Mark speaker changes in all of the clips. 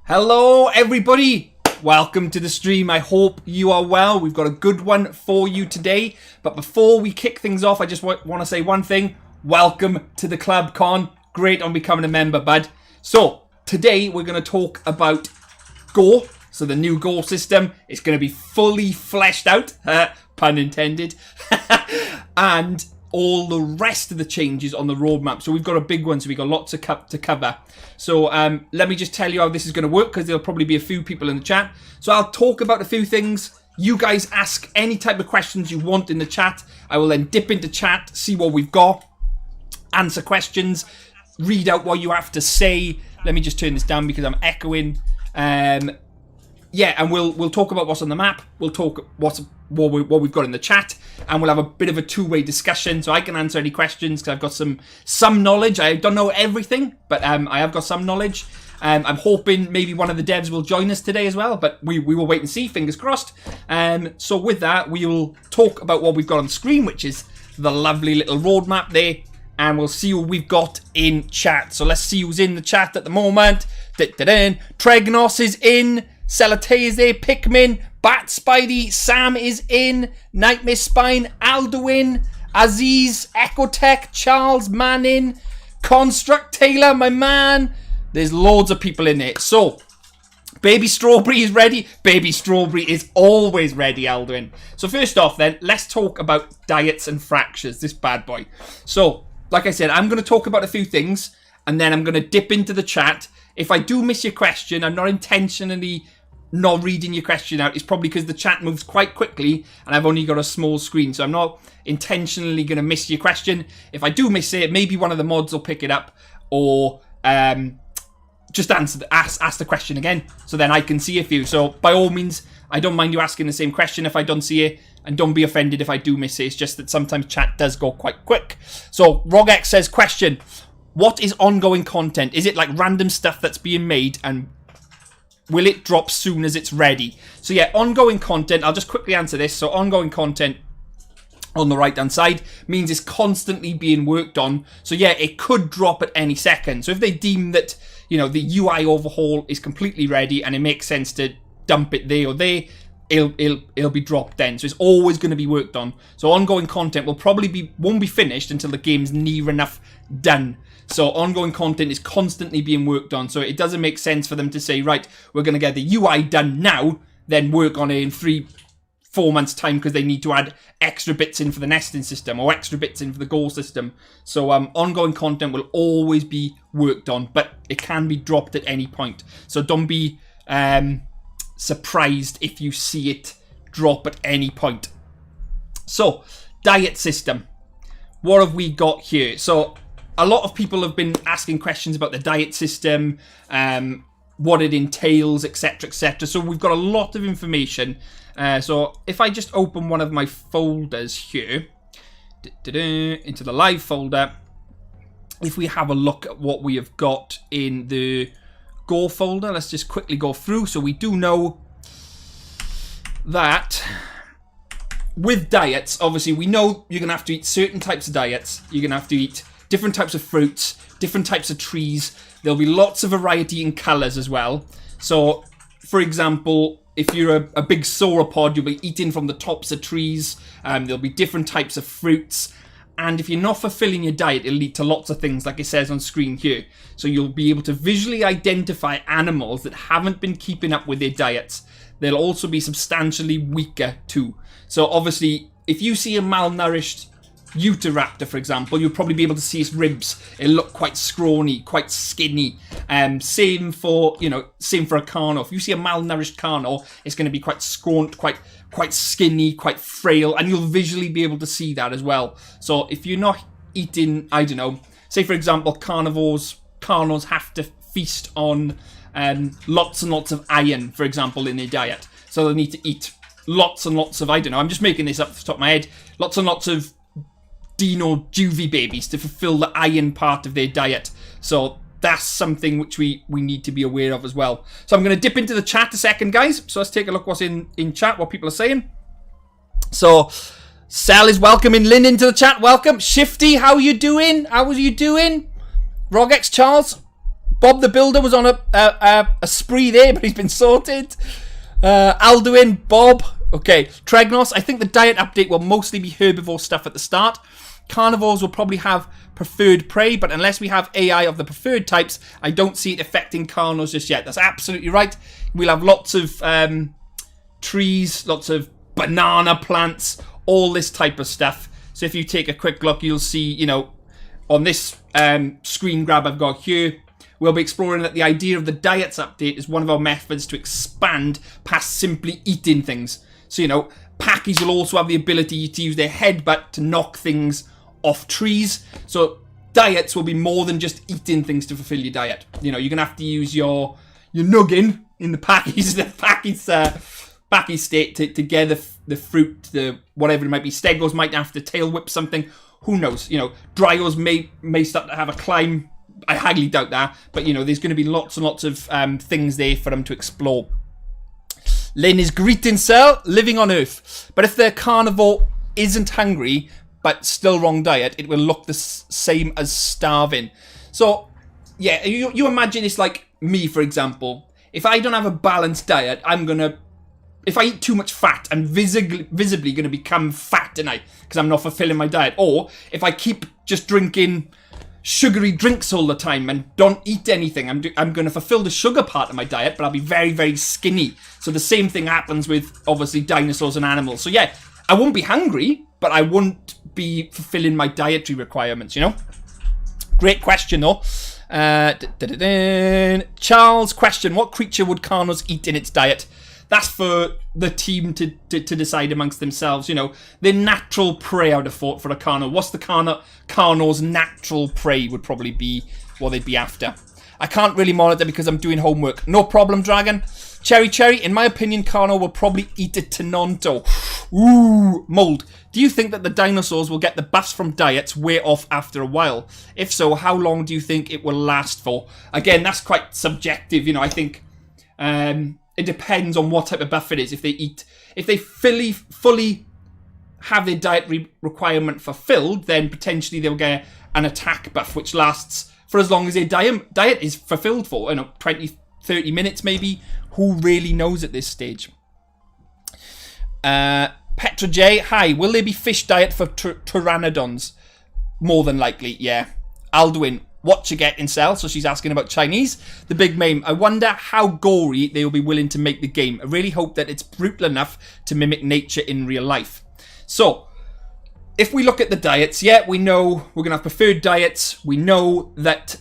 Speaker 1: Hello everybody, welcome to the stream. I hope you are well. We've got a good one for you today, but before we kick things off, I just want to say one thing. Welcome to the club, Con. Great on becoming a member, bud. So today we're going to talk about Gore. So the new Gore system is going to be fully fleshed out, pun intended, and all the rest of the changes on the roadmap. So we've got a big one, so we've got lots of to cover. So let me just tell you how this is going to work, because there'll probably be a few people in the chat. So I'll talk about a few things. You guys ask any type of questions you want in the chat. I will then dip into chat, see what we've got, answer questions, read out what you have to say. Let me just turn this down because I'm echoing. Yeah, and we'll talk about what's on the map. We'll talk what we've got in the chat, and we'll have a bit of a two-way discussion, so I can answer any questions because I've got some knowledge. I don't know everything, but I have got some knowledge. I'm hoping maybe one of the devs will join us today as well, but we will wait and see. Fingers crossed. So with that, we will talk about what we've got on the screen, which is the lovely little roadmap there, and we'll see what we've got in chat. So let's see who's in the chat at the moment. Tregnos is in. Celatay is there, Pikmin, Bat Spidey, Sam is in, Nightmare Spine, Alduin, Aziz, Ecotech, Charles, Manning, Construct Taylor, my man. There's loads of people in there. So, Baby Strawberry is ready. Baby Strawberry is always ready, Alduin. So first off then, let's talk about diets and fractures, this bad boy. So, like I said, I'm going to talk about a few things, and then I'm going to dip into the chat. If I do miss your question, I'm not intentionally not reading your question out. It's probably because the chat moves quite quickly and I've only got a small screen, so I'm not intentionally going to miss your question. If I do miss it, maybe one of the mods will pick it up, or just ask the question again, so then I can see a few. So by all means, I don't mind you asking the same question if I don't see it, and don't be offended if I do miss it. It's just that sometimes chat does go quite quick. So Rogex says, question: what is ongoing content? Is it like random stuff that's being made, and will it drop soon as it's ready? So yeah, ongoing content, I'll just quickly answer this. So ongoing content on the right hand side means it's constantly being worked on. So yeah, it could drop at any second. So if they deem that, you know, the UI overhaul is completely ready and it makes sense to dump it there or there, it'll be dropped then. So it's always going to be worked on. So ongoing content won't be finished until the game's near enough done. So ongoing content is constantly being worked on. So it doesn't make sense for them to say, right, we're going to get the UI done now, then work on it in 3-4 months time, because they need to add extra bits in for the nesting system or extra bits in for the goal system. So ongoing content will always be worked on, but it can be dropped at any point. So don't be surprised if you see it drop at any point. So diet system, what have we got here? So a lot of people have been asking questions about the diet system, what it entails, etc, etc. So we've got a lot of information. So if I just open one of my folders here, into the live folder, if we have a look at what we have got in the Gore folder, let's just quickly go through. So we do know that with diets, obviously we know you're going to have to eat certain types of diets. You're going to have to eat different types of fruits, different types of trees. There'll be lots of variety in colours as well. So, for example, if you're a big sauropod, you'll be eating from the tops of trees. There'll be different types of fruits. And if you're not fulfilling your diet, it'll lead to lots of things, like it says on screen here. So you'll be able to visually identify animals that haven't been keeping up with their diets. They'll also be substantially weaker too. So obviously, if you see a malnourished Utahraptor, for example, you'll probably be able to see its ribs. It'll look quite scrawny, quite skinny. Same for a Carno. If you see a malnourished Carno, it's going to be quite scrawny, quite skinny, quite frail, and you'll visually be able to see that as well. So if you're not eating, I don't know, say for example, Carnos have to feast on lots and lots of iron, for example, in their diet. So they'll need to eat lots and lots of, I don't know, I'm just making this up off the top of my head, lots and lots of Dino Juvie babies to fulfill the iron part of their diet. So that's something which we need to be aware of as well. So I'm going to dip into the chat a second, guys. So let's take a look what's in chat, what people are saying. So Sal is welcoming Lynn into the chat. Welcome. Shifty, how are you doing? How are you doing? Rogex Charles. Bob the Builder was on a spree there, but he's been sorted. Alduin, Bob. Okay, Tregnos. I think the diet update will mostly be herbivore stuff at the start. Carnivores will probably have preferred prey, but unless we have AI of the preferred types, I don't see it affecting carnos just yet. That's absolutely right. We'll have lots of trees, lots of banana plants, all this type of stuff. So if you take a quick look, you'll see, you know, on this screen grab I've got here, we'll be exploring that the idea of the diets update is one of our methods to expand past simply eating things. So, you know, Packies will also have the ability to use their headbutt to knock things off trees. So diets will be more than just eating things to fulfill your diet. You know, you're going to have to use your nuggin in the Packies, Packies state to get the fruit, the whatever it might be. Stegos might have to tail whip something. Who knows? You know, Dryos may start to have a climb. I highly doubt that. But, you know, there's going to be lots and lots of things there for them to explore. Lynn is greeting cell, living on Earth. But if their carnivore isn't hungry, but still wrong diet, it will look the same as starving. So, yeah, you imagine it's like me, for example. If I don't have a balanced diet, if I eat too much fat, I'm visibly going to become fat tonight because I'm not fulfilling my diet. Or if I keep just drinking sugary drinks all the time and don't eat anything, I'm going to fulfill the sugar part of my diet, but I'll be very, very skinny. So the same thing happens with, obviously, dinosaurs and animals. So yeah, I won't be hungry, but I won't be fulfilling my dietary requirements, you know? Great question, though. Charles, question, what creature would carnos eat in its diet? That's for the team to decide amongst themselves, you know. Their natural prey, I would have thought, for a carno. What's the carno's natural prey would probably be what they'd be after. I can't really monitor because I'm doing homework. No problem, Dragon. Cherry, in my opinion, carno will probably eat a Tenonto. Ooh, Mold. Do you think that the dinosaurs will get the bust from diets wear off after a while? If so, how long do you think it will last for? Again, that's quite subjective, you know. I think it depends on what type of buff it is. If they fully have their diet requirement fulfilled, then potentially they'll get an attack buff, which lasts for as long as their diet is fulfilled for. You know, 20, 30 minutes maybe. Who really knows at this stage? Petra J, hi. Will there be fish diet for pteranodons? More than likely, yeah. Alduin, what you get in cell? So she's asking about Chinese. The big meme. I wonder how gory they will be willing to make the game. I really hope that it's brutal enough to mimic nature in real life. So, if we look at the diets, yeah, we know we're going to have preferred diets. We know that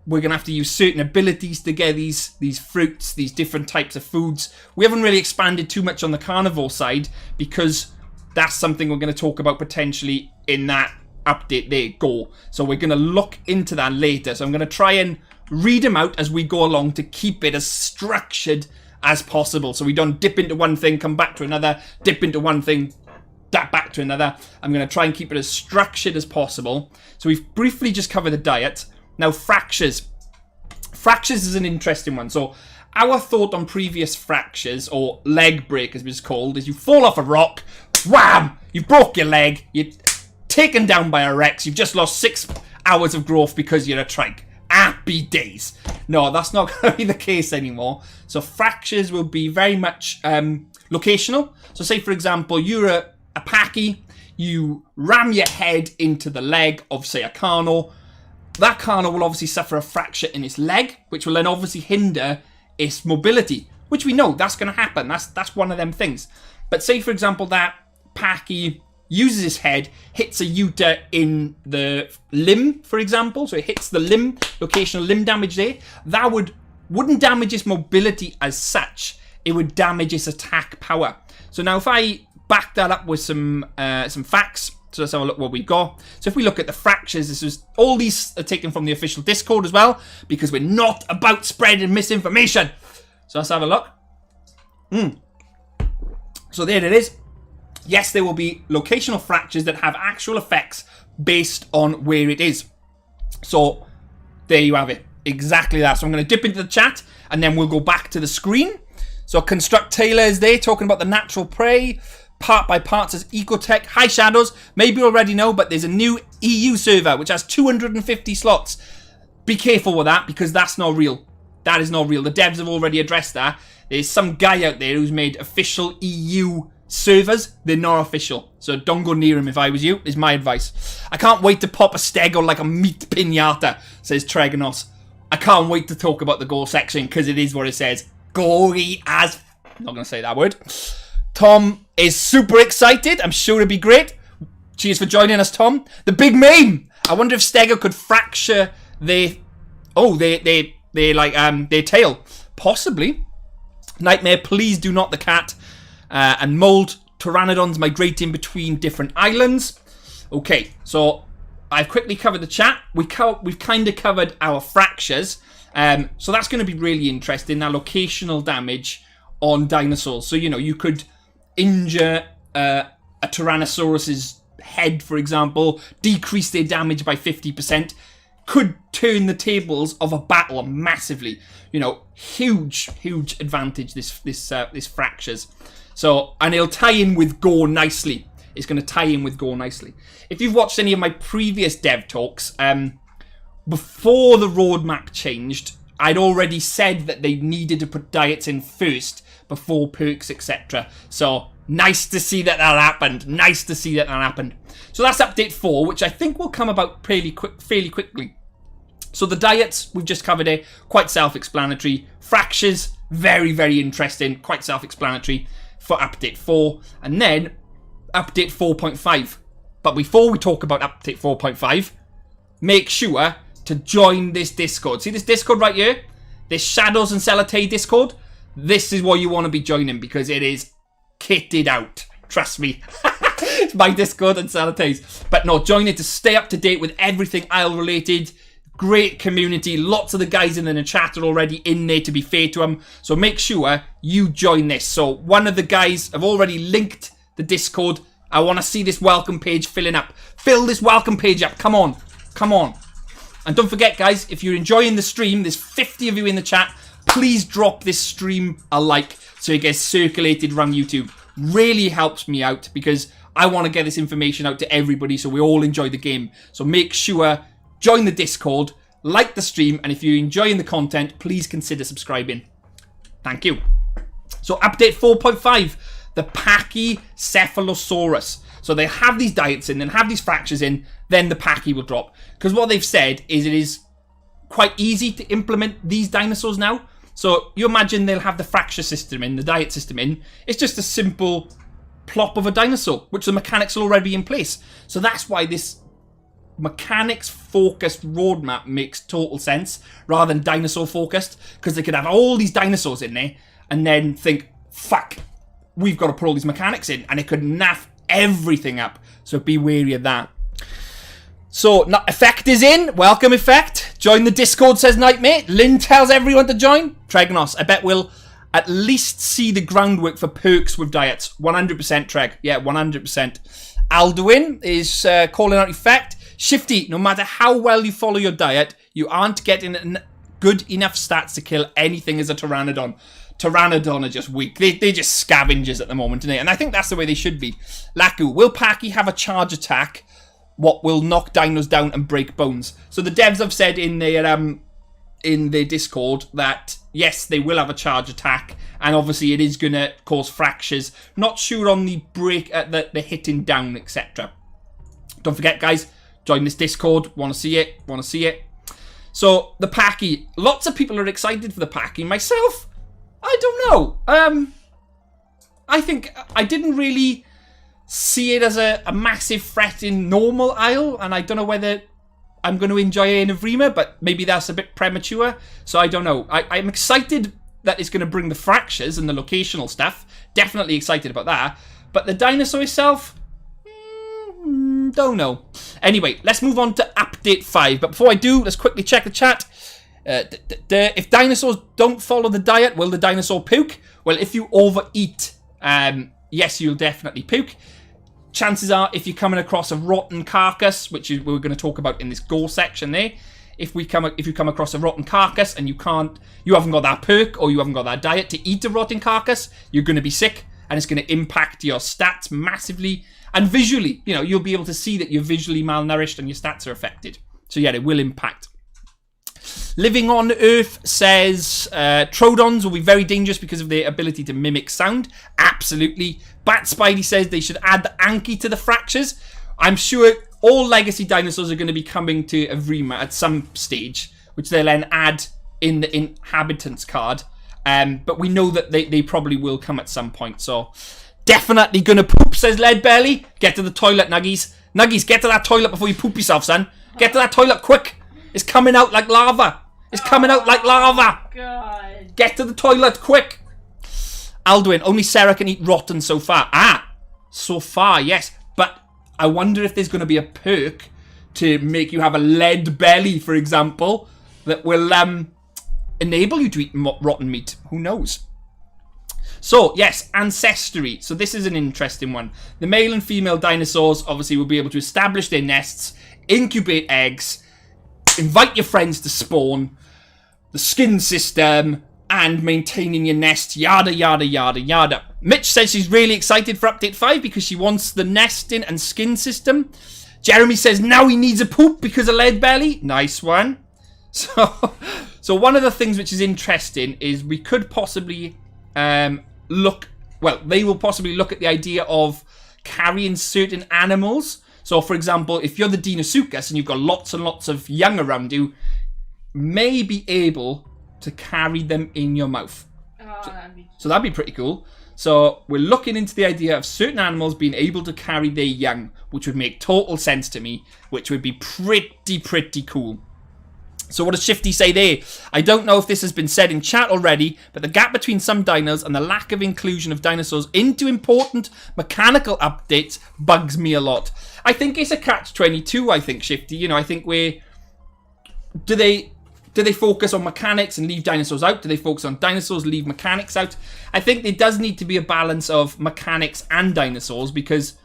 Speaker 1: we're going to have to use certain abilities to get these fruits, these different types of foods. We haven't really expanded too much on the carnivore side because that's something we're going to talk about potentially in that update there, Gore. So we're going to look into that later. So I'm going to try and read them out as we go along to keep it as structured as possible. So we don't dip into one thing, come back to another, dip into one thing, back to another. I'm going to try and keep it as structured as possible. So we've briefly just covered the diet. Now, fractures. Fractures is an interesting one. So, our thought on previous fractures, or leg break as it's called, is you fall off a rock, wham! You broke your leg, you're taken down by a Rex, you've just lost 6 hours of growth because you're a trike. Happy days. No, that's not going to be the case anymore. So, fractures will be very much locational. So, say, for example, you're a Packy, you ram your head into the leg of, say, a Carno. That Carno will obviously suffer a fracture in its leg, which will then obviously hinder its mobility, which we know that's going to happen. That's one of them things. But say, for example, that Packy uses his head, hits a Utah in the limb, for example. So it hits the limb, locational limb damage there. That wouldn't damage its mobility as such. It would damage its attack power. So now if I back that up with some facts. So let's have a look what we've got. So if we look at the fractures, all these are taken from the official Discord as well, because we're not about spreading misinformation. So let's have a look. So there it is. Yes, there will be locational fractures that have actual effects based on where it is. So there you have it. Exactly that. So I'm going to dip into the chat and then we'll go back to the screen. So Construct Taylor is there talking about the natural prey. Part by Parts as Ecotech. Hi Shadows, maybe you already know, but there's a new EU server which has 250 slots. be careful with that because that's not real. That is not real. The devs have already addressed that. There's some guy out there who's made official EU servers. They're not official. So don't go near him if I was you, is my advice. I can't wait to pop a stego like a meat pinata, says Tregonos. I can't wait to talk about the Gore section because it is what it says. Gory as... I'm not going to say that word. Tom is super excited. I'm sure it'll be great. Cheers for joining us, Tom. The big meme. I wonder if Stego could fracture their tail. Possibly. Nightmare, please do not the cat. And mold pteranodons migrating between different islands. Okay, so I've quickly covered the chat. We've kind of covered our fractures. So that's going to be really interesting. Now, locational damage on dinosaurs. So, you know, you could injure a Tyrannosaurus's head, for example, decrease their damage by 50%, could turn the tables of a battle massively. You know, huge advantage this fractures. So, and it'll tie in with Gore nicely. It's going to tie in with Gore nicely. If you've watched any of my previous dev talks, before the roadmap changed, I'd already said that they needed to put diets in first before perks, etc. So, nice to see that happened. Nice to see that happened. So that's update 4, which I think will come about fairly quickly. So the diets we've just covered here, quite self-explanatory. Fractures, very interesting, quite self-explanatory for update 4. And then update 4.5. But before we talk about update 4.5, make sure to join this Discord. See this Discord right here? This Shadows and Celatay Discord? This is what you want to be joining because it is kitted out. Trust me. It's my Discord and Celatay's. But no, join it to stay up to date with everything Isle related. Great community. Lots of the guys in the chat are already in there, to be fair to them. So make sure you join this. So one of the guys have already linked the Discord. I want to see this welcome page filling up. Fill this welcome page up. Come on. And don't forget, guys, if you're enjoying the stream, there's 50 of you in the chat. Please drop this stream a like so it gets circulated around YouTube. Really helps me out because I want to get this information out to everybody so we all enjoy the game. So make sure, join the Discord, like the stream, and if you're enjoying the content, please consider subscribing. Thank you. So update 4.5, the Pachycephalosaurus. So they have these diets in, then have these fractures in, then the Pachy will drop. Because what they've said is it is quite easy to implement these dinosaurs now. So you imagine they'll have the fracture system in, the diet system in. It's just a simple plop of a dinosaur, which the mechanics will already be in place. So that's why this mechanics-focused roadmap makes total sense, rather than dinosaur-focused. Because they could have all these dinosaurs in there, and then think, fuck, we've got to put all these mechanics in, and it could naff everything up. So be wary of that. So, Effect is in. Welcome, Effect. Join the Discord, says Nightmare. Lynn tells everyone to join. Tregnos, I bet we'll at least see the groundwork for perks with diets. 100% Treg. Yeah, 100%. Alduin is calling out Effect. Shifty, no matter how well you follow your diet, you aren't getting good enough stats to kill anything as a Pteranodon. Pteranodon are just weak. They're just scavengers at the moment, aren't they? And I think that's the way they should be. Laku, will Pachy have a charge attack? What will knock dinos down and break bones? So the devs have said in their Discord that yes, they will have a charge attack, and obviously it is gonna cause fractures. Not sure on the break, the hitting down, etc. Don't forget, guys, join this Discord. Want to see it? So the Pachy, lots of people are excited for the Pachy. Myself, I don't know. I think I didn't really see it as a massive threat in normal Isle, and I don't know whether I'm going to enjoy it in EVRIMA, but maybe that's a bit premature, so I don't know. I'm excited that it's going to bring the fractures and the locational stuff. Definitely excited about that. But the dinosaur itself, don't know. Anyway, let's move on to update 5. But before I do, let's quickly check the chat. If dinosaurs don't follow the diet, will the dinosaur puke? Well, if you overeat, yes, you'll definitely puke. Chances are, if you're coming across a rotten carcass, which we're going to talk about in this Gore section there, if you come across a rotten carcass and you haven't got that perk or you haven't got that diet to eat a rotten carcass, you're going to be sick, and it's going to impact your stats massively. And visually, you'll be able to see that you're visually malnourished and your stats are affected. So yeah, it will impact. Living on Earth says Troodons will be very dangerous because of their ability to mimic sound. Absolutely. Bat Spidey says they should add the Anki to the fractures. I'm sure all legacy dinosaurs are going to be coming to EVRIMA at some stage, which they'll then add in the inhabitants card. But we know that they probably will come at some point. So definitely going to poop, says Leadbelly. Get to the toilet, Nuggies. Nuggies, get to that toilet before you poop yourself, son. Get to that toilet quick. It's coming out like lava. It's coming out like lava.
Speaker 2: God.
Speaker 1: Get to the toilet quick. Alduin, only Sarah can eat rotten so far. So far, yes. But I wonder if there's going to be a perk to make you have a lead belly, for example, that will enable you to eat rotten meat. Who knows? So, yes, ancestry. So this is an interesting one. The male and female dinosaurs obviously will be able to establish their nests, incubate eggs, invite your friends to spawn, the skin system, and maintaining your nest, yada, yada, yada, yada. Mitch says she's really excited for Update 5 because she wants the nesting and skin system. Jeremy says now he needs a poop because of lead belly. Nice one. So one of the things which is interesting is we could possibly they will possibly look at the idea of carrying certain animals. So, for example, if you're the Deinosuchus and you've got lots and lots of young around you, may be able to carry them in your mouth. So that'd be pretty cool. So we're looking into the idea of certain animals being able to carry their young, which would make total sense to me, which would be pretty cool. So what does Shifty say there? I don't know if this has been said in chat already, but the gap between some dinos and the lack of inclusion of dinosaurs into important mechanical updates bugs me a lot. I think it's a catch-22, I think, Shifty. You know, I think do they focus on mechanics and leave dinosaurs out? Do they focus on dinosaurs, leave mechanics out? I think there does need to be a balance of mechanics and dinosaurs because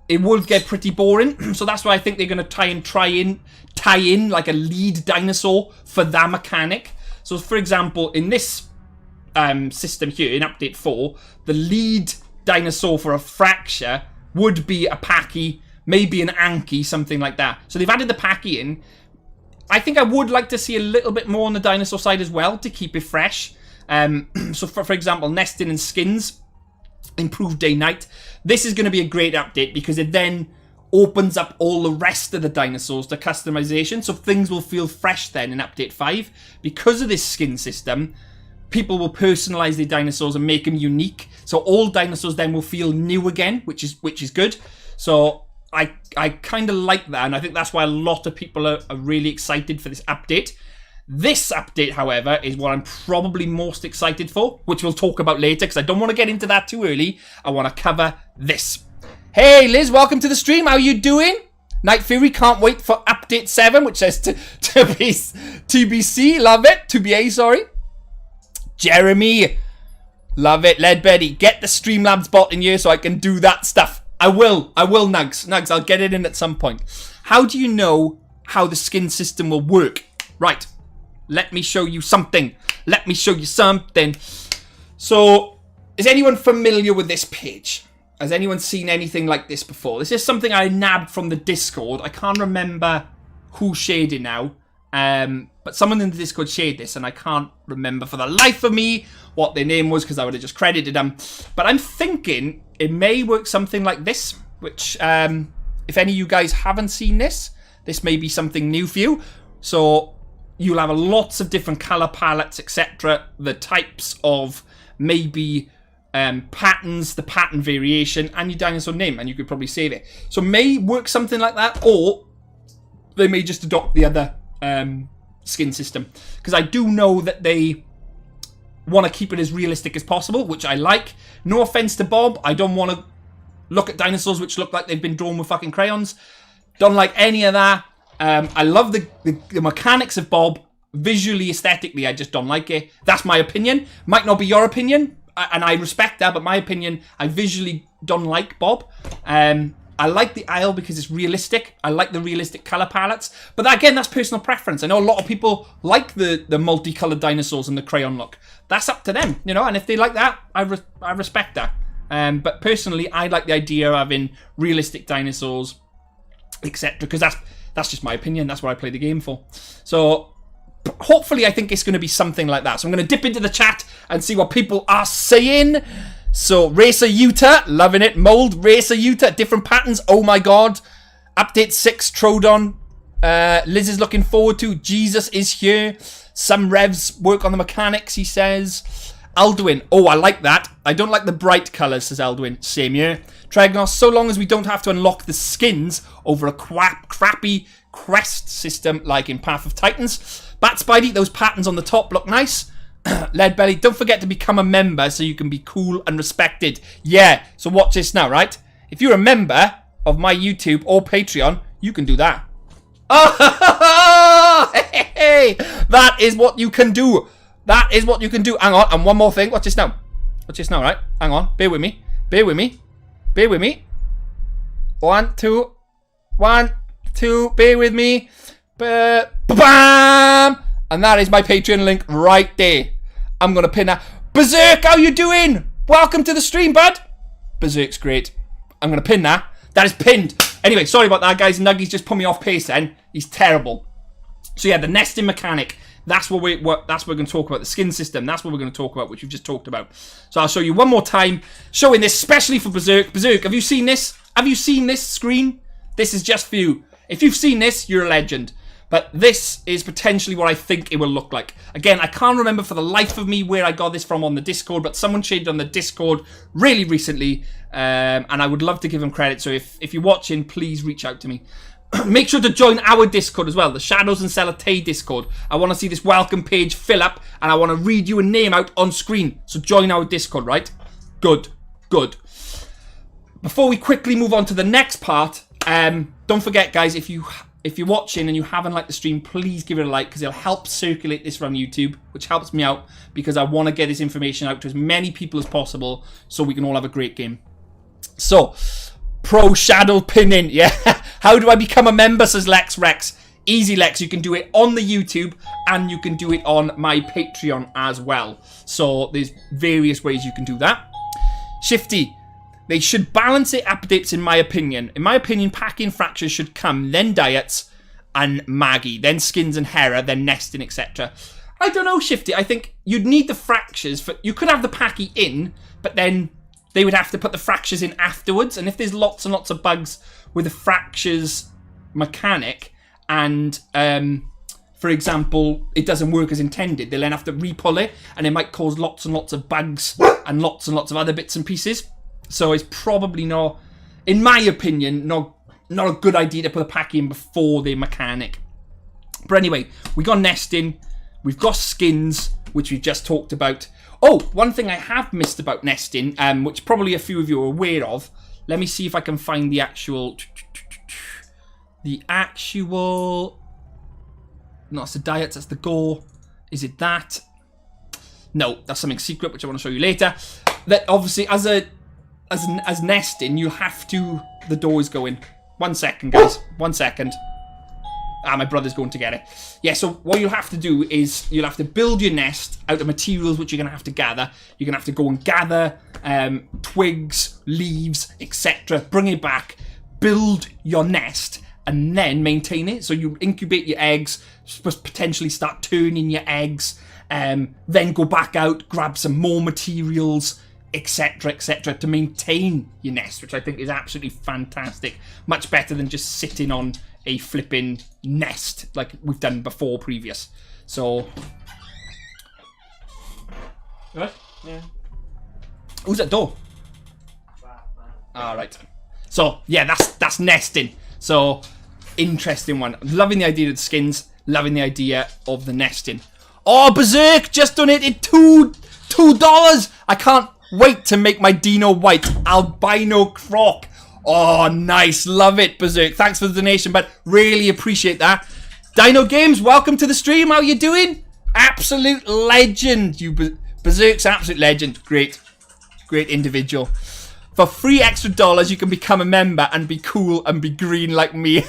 Speaker 1: it would get pretty boring. So that's why I think they're going to tie in like a lead dinosaur for that mechanic. So for example, in this system here, in Update 4, the lead dinosaur for a fracture would be a Pachy, maybe an Anki, something like that. So they've added the Pachy in. I think I would like to see a little bit more on the dinosaur side as well to keep it fresh. So for example, nesting and skins, improved day-night. This is going to be a great update because it then opens up all the rest of the dinosaurs to customization. So things will feel fresh then in Update 5. Because of this skin system, people will personalize their dinosaurs and make them unique. So all dinosaurs then will feel new again, which is good. So I kind of like that, and I think that's why a lot of people are really excited for this update. This update, however, is what I'm probably most excited for, which we'll talk about later, because I don't want to get into that too early. I want to cover this. Hey, Liz, welcome to the stream. How you doing? Night Fury can't wait for Update 7, which says TBC. Love it. 2BA, sorry. Jeremy, love it. Lead Betty, get the Streamlabs bot in here so I can do that stuff. I will, Nugs. Nugs, I'll get it in at some point. How do you know how the skin system will work? Right. Let me show you something. So, is anyone familiar with this page? Has anyone seen anything like this before? This is something I nabbed from the Discord. I can't remember who shared it now. But someone in the Discord shared this, and I can't remember for the life of me what their name was because I would have just credited them. But I'm thinking it may work something like this, which, if any of you guys haven't seen this, this may be something new for you. So you'll have lots of different color palettes, etc. The types of maybe patterns, the pattern variation, and your dinosaur name, and you could probably save it. So may work something like that, or they may just adopt the other skin system, because I do know that they want to keep it as realistic as possible, which I like. No offense to Bob, I don't want to look at dinosaurs which look like they've been drawn with fucking crayons. Don't like any of that. I love the mechanics of Bob. Visually, aesthetically, I just don't like it. That's my opinion. Might not be your opinion, and I respect that, but my opinion, I visually don't like Bob. I like the Isle because it's realistic. I like the realistic colour palettes. But again, that's personal preference. I know a lot of people like the multicoloured dinosaurs and the crayon look. That's up to them, you know, and if they like that, I respect that. But personally, I like the idea of having realistic dinosaurs, etc. Because that's just my opinion. That's what I play the game for. So hopefully I think it's going to be something like that. So I'm going to dip into the chat and see what people are saying. So Racer Utah, loving it. Mold, Racer Utah, different patterns. Oh my god. Update 6, Trodon. Liz is looking forward to. Jesus is here. Some revs work on the mechanics, he says. Alduin. Oh, I like that. I don't like the bright colours, says Alduin. Same here. Tregnos, so long as we don't have to unlock the skins over a crappy quest system like in Path of Titans. Bat Spidey, those patterns on the top look nice. Leadbelly, don't forget to become a member so you can be cool and respected. Yeah, so watch this now, right? If you're a member of my YouTube or Patreon, you can do that. Oh, hey, that is what you can do. That is what you can do. Hang on, and one more thing. Watch this now. Watch this now, right? Hang on, bear with me. Bear with me. Bear with me. 1, 2. 1, 2. Bear with me. Bam! And that is my Patreon link right there. I'm going to pin that. Berserk, how you doing? Welcome to the stream, bud. Berserk's great. I'm going to pin that. That is pinned. Anyway, sorry about that, guys. Nuggies just put me off pace then. He's terrible. So yeah, the nesting mechanic. That's what we're going to talk about. The skin system. That's what we're going to talk about, which we've just talked about. So I'll show you one more time. Showing this especially for Berserk. Berserk, have you seen this? Have you seen this screen? This is just for you. If you've seen this, you're a legend. But this is potentially what I think it will look like. Again, I can't remember for the life of me where I got this from on the Discord, but someone shared on the Discord really recently, and I would love to give them credit. So if you're watching, please reach out to me. Make sure to join our Discord as well, the Shadows and Celatay Discord. I want to see this welcome page fill up, and I want to read you a name out on screen. So join our Discord, right? Good, good. Before we quickly move on to the next part, don't forget, guys, if you're watching and you haven't liked the stream, please give it a like, because it'll help circulate this from YouTube, which helps me out because I want to get this information out to as many people as possible so we can all have a great game. So, pro shadow pinning, yeah. How do I become a member, says Lex Rex. Easy, Lex. You can do it on the YouTube and you can do it on my Patreon as well. So, there's various ways you can do that. Shifty. They should balance it updates, in my opinion. In my opinion, packing fractures should come, then diets and Maggie, then skins and Hera, then nesting, etc. I don't know, Shifty. I think you'd need the fractures. You could have the packy in, but then they would have to put the fractures in afterwards. And if there's lots and lots of bugs with the fractures mechanic and, for example, it doesn't work as intended, they'll then have to re-pull it and it might cause lots and lots of bugs and lots of other bits and pieces. So it's probably not, in my opinion, not a good idea to put a pack in before the mechanic. But anyway, we got nesting, we've got skins, which we've just talked about. Oh, one thing I have missed about nesting, which probably a few of you are aware of. Let me see if I can find the actual... No, it's the diets, that's the Gore. Is it that? No, that's something secret, which I want to show you later. That obviously, as nesting, you have to... The door is going. 1 second, guys. 1 second. Ah, my brother's going to get it. Yeah, so what you'll have to do is you'll have to build your nest out of materials which you're going to have to gather. You're going to have to go and gather twigs, leaves, etc. Bring it back, build your nest, and then maintain it. So you incubate your eggs, potentially start turning your eggs, then go back out, grab some more materials, etc, to maintain your nest, which I think is absolutely fantastic. Much better than just sitting on a flipping nest like we've done before previous. So what? Yeah. Who's at door? Alright. So yeah, that's nesting. So interesting one. Loving the idea of the skins, loving the idea of the nesting. Oh, Berserk just donated $2. I can't wait to make my Dino White albino croc. Oh, nice. Love it, Berserk. Thanks for the donation, but really appreciate that. Dino Games, welcome to the stream. How you doing? Absolute legend. Berserk's absolute legend. Great. Great individual. For $3 extra, you can become a member and be cool and be green like me.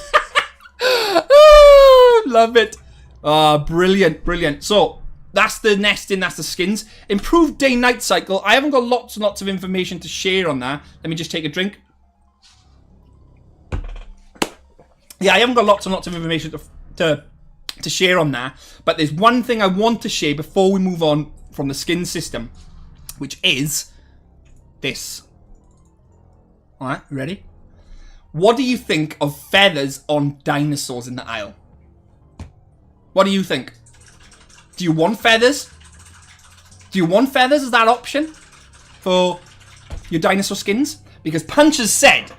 Speaker 1: Oh, love it. Oh, brilliant, brilliant. So, that's the nesting, that's the skins. Improved day-night cycle. I haven't got lots and lots of information to share on that. Let me just take a drink. Yeah, I haven't got lots and lots of information to to share on that. But there's one thing I want to share before we move on from the skin system, which is this. Alright, ready? What do you think of feathers on dinosaurs in the aisle? What do you think? Do you want feathers? Do you want feathers as that option for your dinosaur skins? Because Punch has said,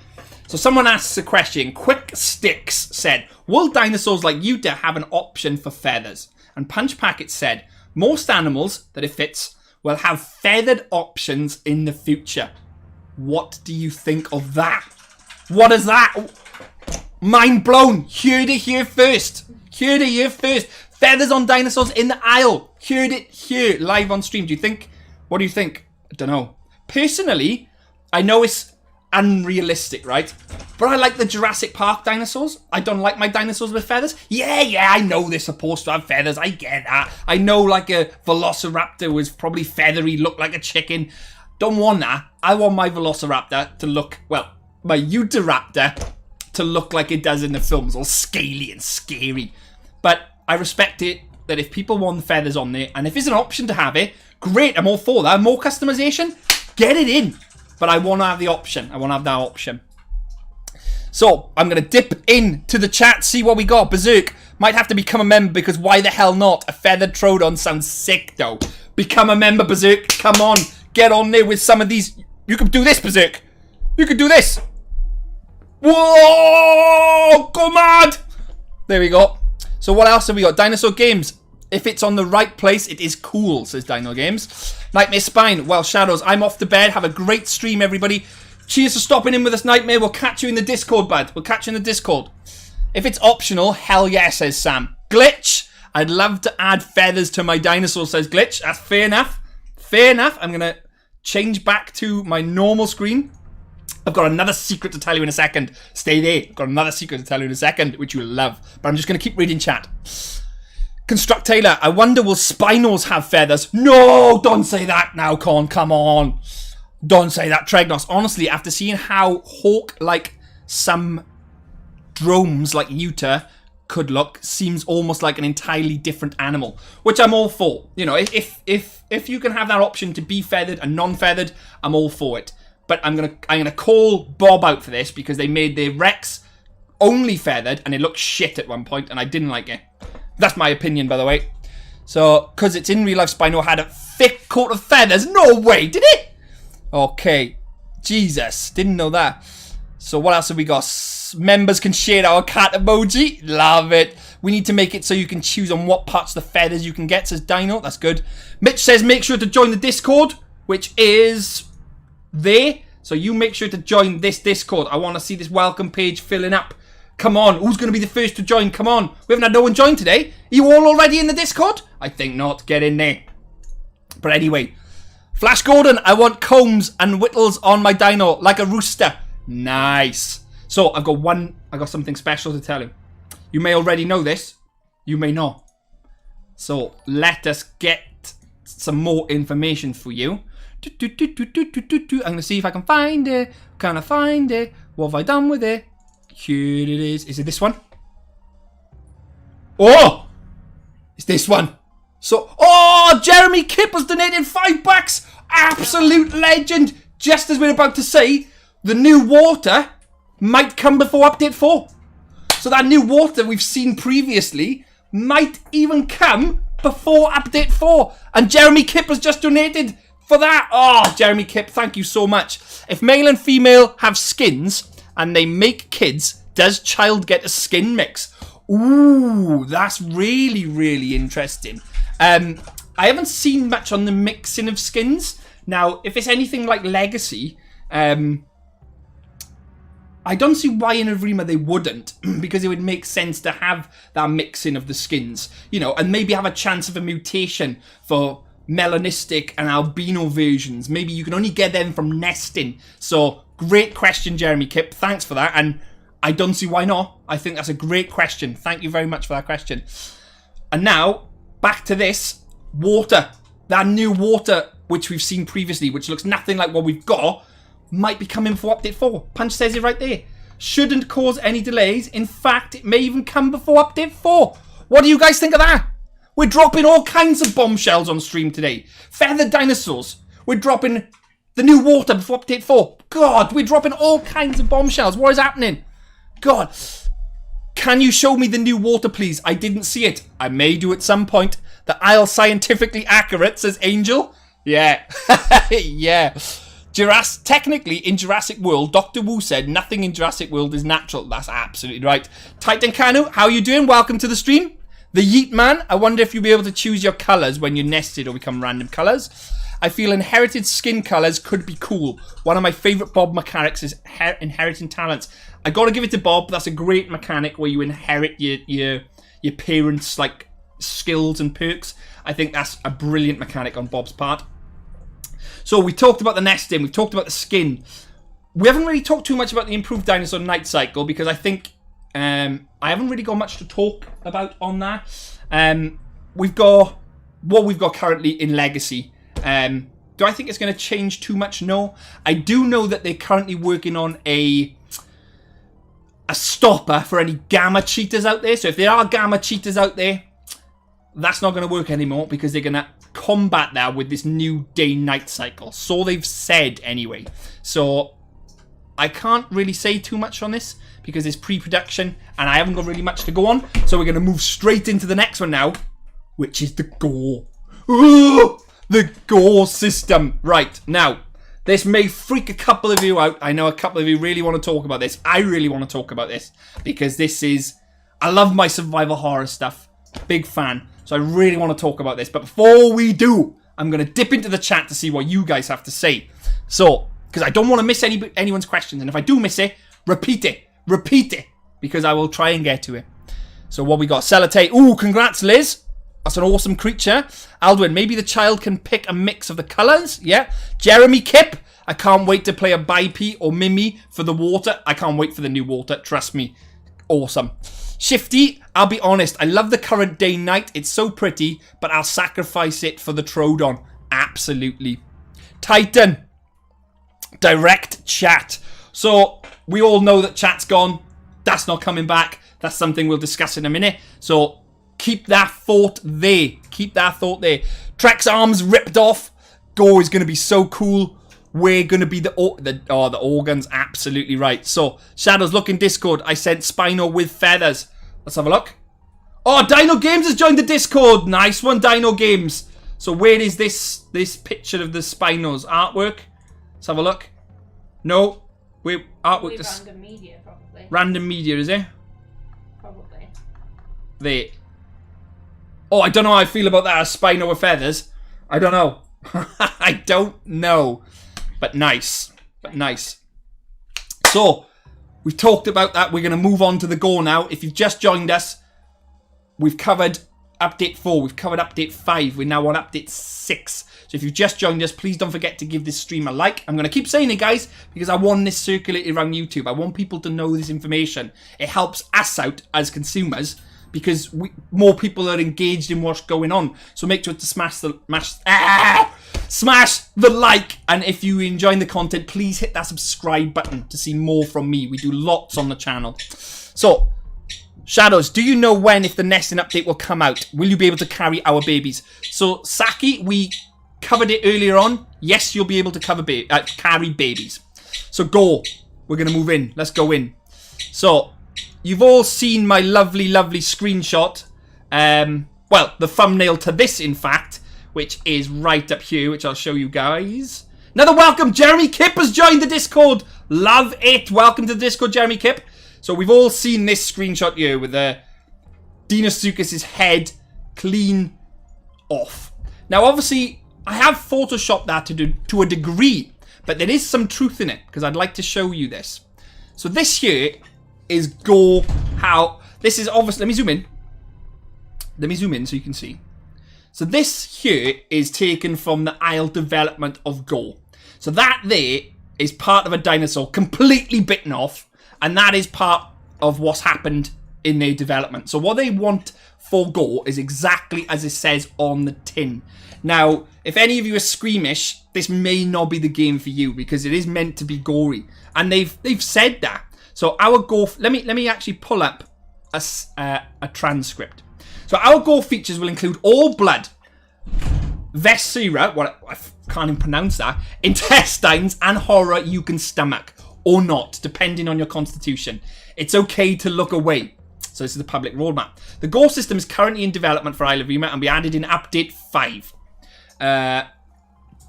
Speaker 1: so someone asks a question, Quick Sticks said, will dinosaurs like you to have an option for feathers? And Punch Packet said, most animals that it fits will have feathered options in the future. What do you think of that? What is that? Mind blown. Heard it here first. Heard it here first. Feathers on dinosaurs in the aisle. Heard it here live on stream. What do you think? I don't know. Personally, I know it's unrealistic, right? But I like the Jurassic Park dinosaurs. I don't like my dinosaurs with feathers. Yeah, I know they're supposed to have feathers. I get that. I know like a Velociraptor was probably feathery, looked like a chicken. Don't want that. I want my Velociraptor to look, well, my Utahraptor to look like it does in the films, all scaly and scary. But I respect it that if people want feathers on there, and if there's an option to have it, great, I'm all for that. More customization, get it in. But I want to have the option. I want to have that option. So, I'm going to dip into the chat, see what we got. Berserk might have to become a member because why the hell not? A feathered Troodon sounds sick, though. Become a member, Berserk. Come on. Get on there with some of these. You can do this, Berserk. You can do this. Whoa! Go mad! There we go. So what else have we got? Dinosaur Games. If it's on the right place, it is cool, says Dino Games. Nightmare Spine. Well, Shadows, I'm off to bed. Have a great stream, everybody. Cheers for stopping in with us, Nightmare. We'll catch you in the Discord, bud. We'll catch you in the Discord. If it's optional, hell yeah, says Sam. Glitch. I'd love to add feathers to my dinosaur, says Glitch. That's fair enough. Fair enough. I'm going to change back to my normal screen. I've got another secret to tell you in a second. Stay there. I've got another secret to tell you in a second, which you'll love. But I'm just going to keep reading chat. Construct Taylor. I wonder will Spinos have feathers? No, don't say that now, Con. Come on. Don't say that, Tregnos. Honestly, after seeing how hawk-like some dromes like Utah could look, seems almost like an entirely different animal, which I'm all for. You know, if you can have that option to be feathered and non-feathered, I'm all for it. But I'm gonna call Bob out for this because they made their Rex only feathered and it looked shit at one point and I didn't like it. That's my opinion, by the way. So, because it's in real life, Spino had a thick coat of feathers. No way, did it? Okay. Jesus, didn't know that. So what else have we got? Members can share our cat emoji. Love it. We need to make it so you can choose on what parts of the feathers you can get, says Dino. That's good. Mitch says make sure to join the Discord, which is there. So you make sure to join this Discord. I want to see this welcome page filling up. Come on, who's going to be the first to join? Come on. We haven't had no one join today. Are you all already in the Discord? I think not. Get in there. But anyway. Flash Gordon, I want combs and whittles on my dino like a rooster. Nice. So, I've got something special to tell you. You may already know this. You may not. So, let us get some more information for you. I'm going to see if I can find it. Can I find it? What have I done with it? Here it is. Is it this one? Oh! It's this one. So, oh! Jeremy Kipp has donated $5. Absolute legend. Just as we're about to say, the new water might come before Update 4. So that new water we've seen previously might even come before Update 4. And Jeremy Kipp has just donated for that. Oh, Jeremy Kipp, thank you so much. If male and female have skins and they make kids, does child get a skin mix? Ooh, that's really, really interesting. I haven't seen much on the mixing of skins. Now, if it's anything like Legacy, I don't see why in EVRIMA they wouldn't, because it would make sense to have that mixing of the skins, you know, and maybe have a chance of a mutation for melanistic and albino versions. Maybe you can only get them from nesting. So, great question, Jeremy Kipp. Thanks for that, and I don't see why not. I think that's a great question. Thank you very much for that question. And now, back to this. Water. That new water, which we've seen previously, which looks nothing like what we've got, might be coming for Update 4. Punch says it right there. Shouldn't cause any delays. In fact, it may even come before Update 4. What do you guys think of that? We're dropping all kinds of bombshells on stream today. Feathered dinosaurs. We're dropping the new water before update 4. God, we're dropping all kinds of bombshells. What is happening? God. Can you show me the new water, please? I didn't see it. I may do at some point. The aisle scientifically accurate, says Angel. Yeah. Yeah. Technically, in Jurassic World, Dr. Wu said nothing in Jurassic World is natural. That's absolutely right. Titan Canu, how are you doing? Welcome to the stream. The Yeet Man, I wonder if you'll be able to choose your colours when you're nested or become random colours. I feel inherited skin colours could be cool. One of my favourite Bob mechanics is inheriting talents. I gotta give it to Bob. That's a great mechanic where you inherit your parents' like skills and perks. I think that's a brilliant mechanic on Bob's part. So we talked about the nesting. We've talked about the skin. We haven't really talked too much about the improved dinosaur night cycle because I think I haven't really got much to talk about on that. We've got what we've got currently in Legacy. Do I think it's going to change too much? No. I do know that they're currently working on a stopper for any gamma cheaters out there. So if there are gamma cheaters out there, that's not going to work anymore because they're going to combat that with this new day-night cycle. So they've said anyway. So I can't really say too much on this because it's pre-production and I haven't got really much to go on. So we're going to move straight into the next one now, which is the Gore. Ooh, the Gore system. Right, now, this may freak a couple of you out. I know a couple of you really want to talk about this. I really want to talk about this because this is... I love my survival horror stuff. Big fan. So I really want to talk about this. But before we do, I'm going to dip into the chat to see what you guys have to say. So, because I don't want to miss anyone's questions. And if I do miss it, repeat it. Repeat it. Because I will try and get to it. So what we got? Celotate. Ooh, congrats, Liz. That's an awesome creature. Aldwin, maybe the child can pick a mix of the colours. Yeah. Jeremy Kip. I can't wait to play a Bipe or Mimi for the water. I can't wait for the new water. Trust me. Awesome. Shifty, I'll be honest, I love the current day-night. It's so pretty, but I'll sacrifice it for the Troodon. Absolutely. Titan, direct chat. So, we all know that chat's gone. That's not coming back. That's something we'll discuss in a minute. So, keep that thought there. Keep that thought there. Trek's arms ripped off. Gore is going to be so cool. We're going to be the organs. Absolutely right. So, Shadows, look in Discord. I sent Spino with feathers. Let's have a look. Oh, Dino Games has joined the Discord. Nice one, Dino Games. So, where is this picture of the Spinos? Artwork? Let's have a look. No. Wait, artwork.
Speaker 2: Random media, probably.
Speaker 1: Random media, is it?
Speaker 2: Probably.
Speaker 1: There. Oh, I don't know how I feel about that. A Spino with feathers. I don't know. I don't know. But nice. But nice. So, we've talked about that. We're going to move on to the Gore now. If you've just joined us, we've covered update 4. We've covered update 5. We're now on update 6. So if you've just joined us, please don't forget to give this stream a like. I'm going to keep saying it, guys, because I want this circulated around YouTube. I want people to know this information. It helps us out as consumers because more people are engaged in what's going on. So make sure to smash the like, and if you're enjoying the content, please hit that subscribe button to see more from me. We do lots on the channel. So, Shadows, do you know when, if the nesting update will come out? Will you be able to carry our babies? So, Saki, we covered it earlier on. Yes, you'll be able to carry babies. So, Gore. We're going to move in. Let's go in. So, you've all seen my lovely, lovely screenshot. Well, the thumbnail to this, in fact, which is right up here, which I'll show you guys. Another welcome. Jeremy Kip has joined the Discord. Love it. Welcome to the Discord, Jeremy Kip. So we've all seen this screenshot here with the Deinosuchus' head clean off. Now, obviously, I have photoshopped that to a degree, but there is some truth in it because I'd like to show you this. So this here is Gore. How this is obviously. Let me zoom in. Let me zoom in so you can see. So this here is taken from the aisle development of Gore. So that there is part of a dinosaur completely bitten off, and that is part of what's happened in their development. So what they want for Gore is exactly as it says on the tin. Now, if any of you are squeamish, this may not be the game for you because it is meant to be gory, and they've said that. So our Gore. Let me actually pull up a transcript. So our Gore features will include all blood, viscera, I can't even pronounce that, intestines, and horror you can stomach, or not, depending on your constitution. It's okay to look away. So this is the public roadmap. The Gore system is currently in development for EVRIMA and be added in Update 5.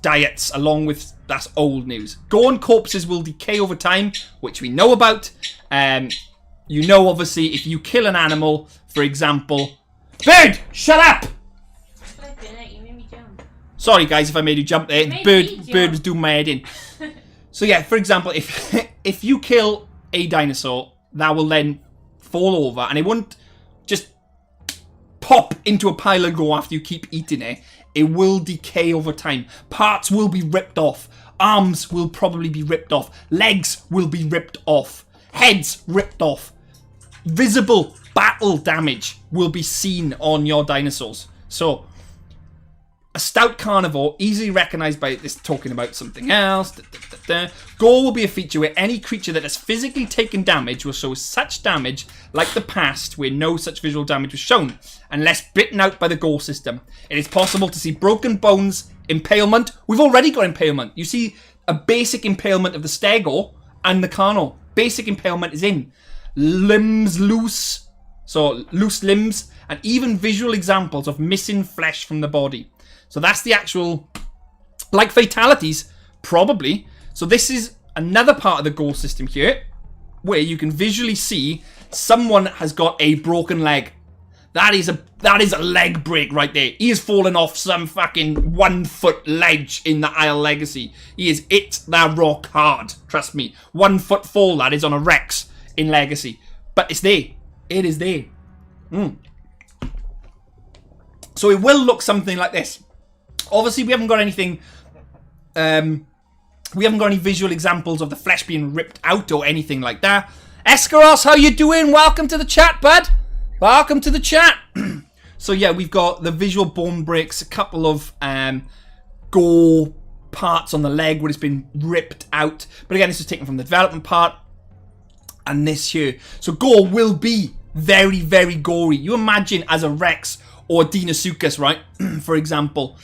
Speaker 1: Diets, along with, that's old news. Gore and corpses will decay over time, which we know about. You know, obviously, if you kill an animal, for example... Bird! Shut up!
Speaker 2: You made me jump.
Speaker 1: Sorry, guys, if I made you jump there. Bird was doing my head in. So, yeah, for example, if you kill a dinosaur, that will then fall over, and it won't just pop into a pile of gore after you keep eating it. It will decay over time. Parts will be ripped off. Arms will probably be ripped off. Legs will be ripped off. Heads ripped off. Visible battle damage will be seen on your dinosaurs. So, a stout carnivore, easily recognised by this talking about something else. Gore will be a feature where any creature that has physically taken damage will show such damage like the past where no such visual damage was shown, unless bitten out by the Gore system. It is possible to see broken bones, impalement. We've already got impalement. You see a basic impalement of the stego and the carnal. Basic impalement is in. Limbs loose, so loose limbs, and even visual examples of missing flesh from the body. So that's the actual, like fatalities, probably. So this is another part of the Gore system here, where you can visually see someone has got a broken leg. That is a leg break right there. He has fallen off some fucking 1 foot ledge in the Isle Legacy. He has hit that rock hard. Trust me. 1 foot fall, that is on a Rex in Legacy. But it's there. It is there. So it will look something like this. Obviously, we haven't got anything... we haven't got any visual examples of the flesh being ripped out or anything like that. Escaros, how you doing? Welcome to the chat, bud. Welcome to the chat. So yeah, we've got the visual bone breaks, a couple of gore parts on the leg where it's been ripped out. But again, this is taken from the development part. And this here. So Gore will be very, very gory. You imagine as a Rex or a Deinosuchus, right? For example,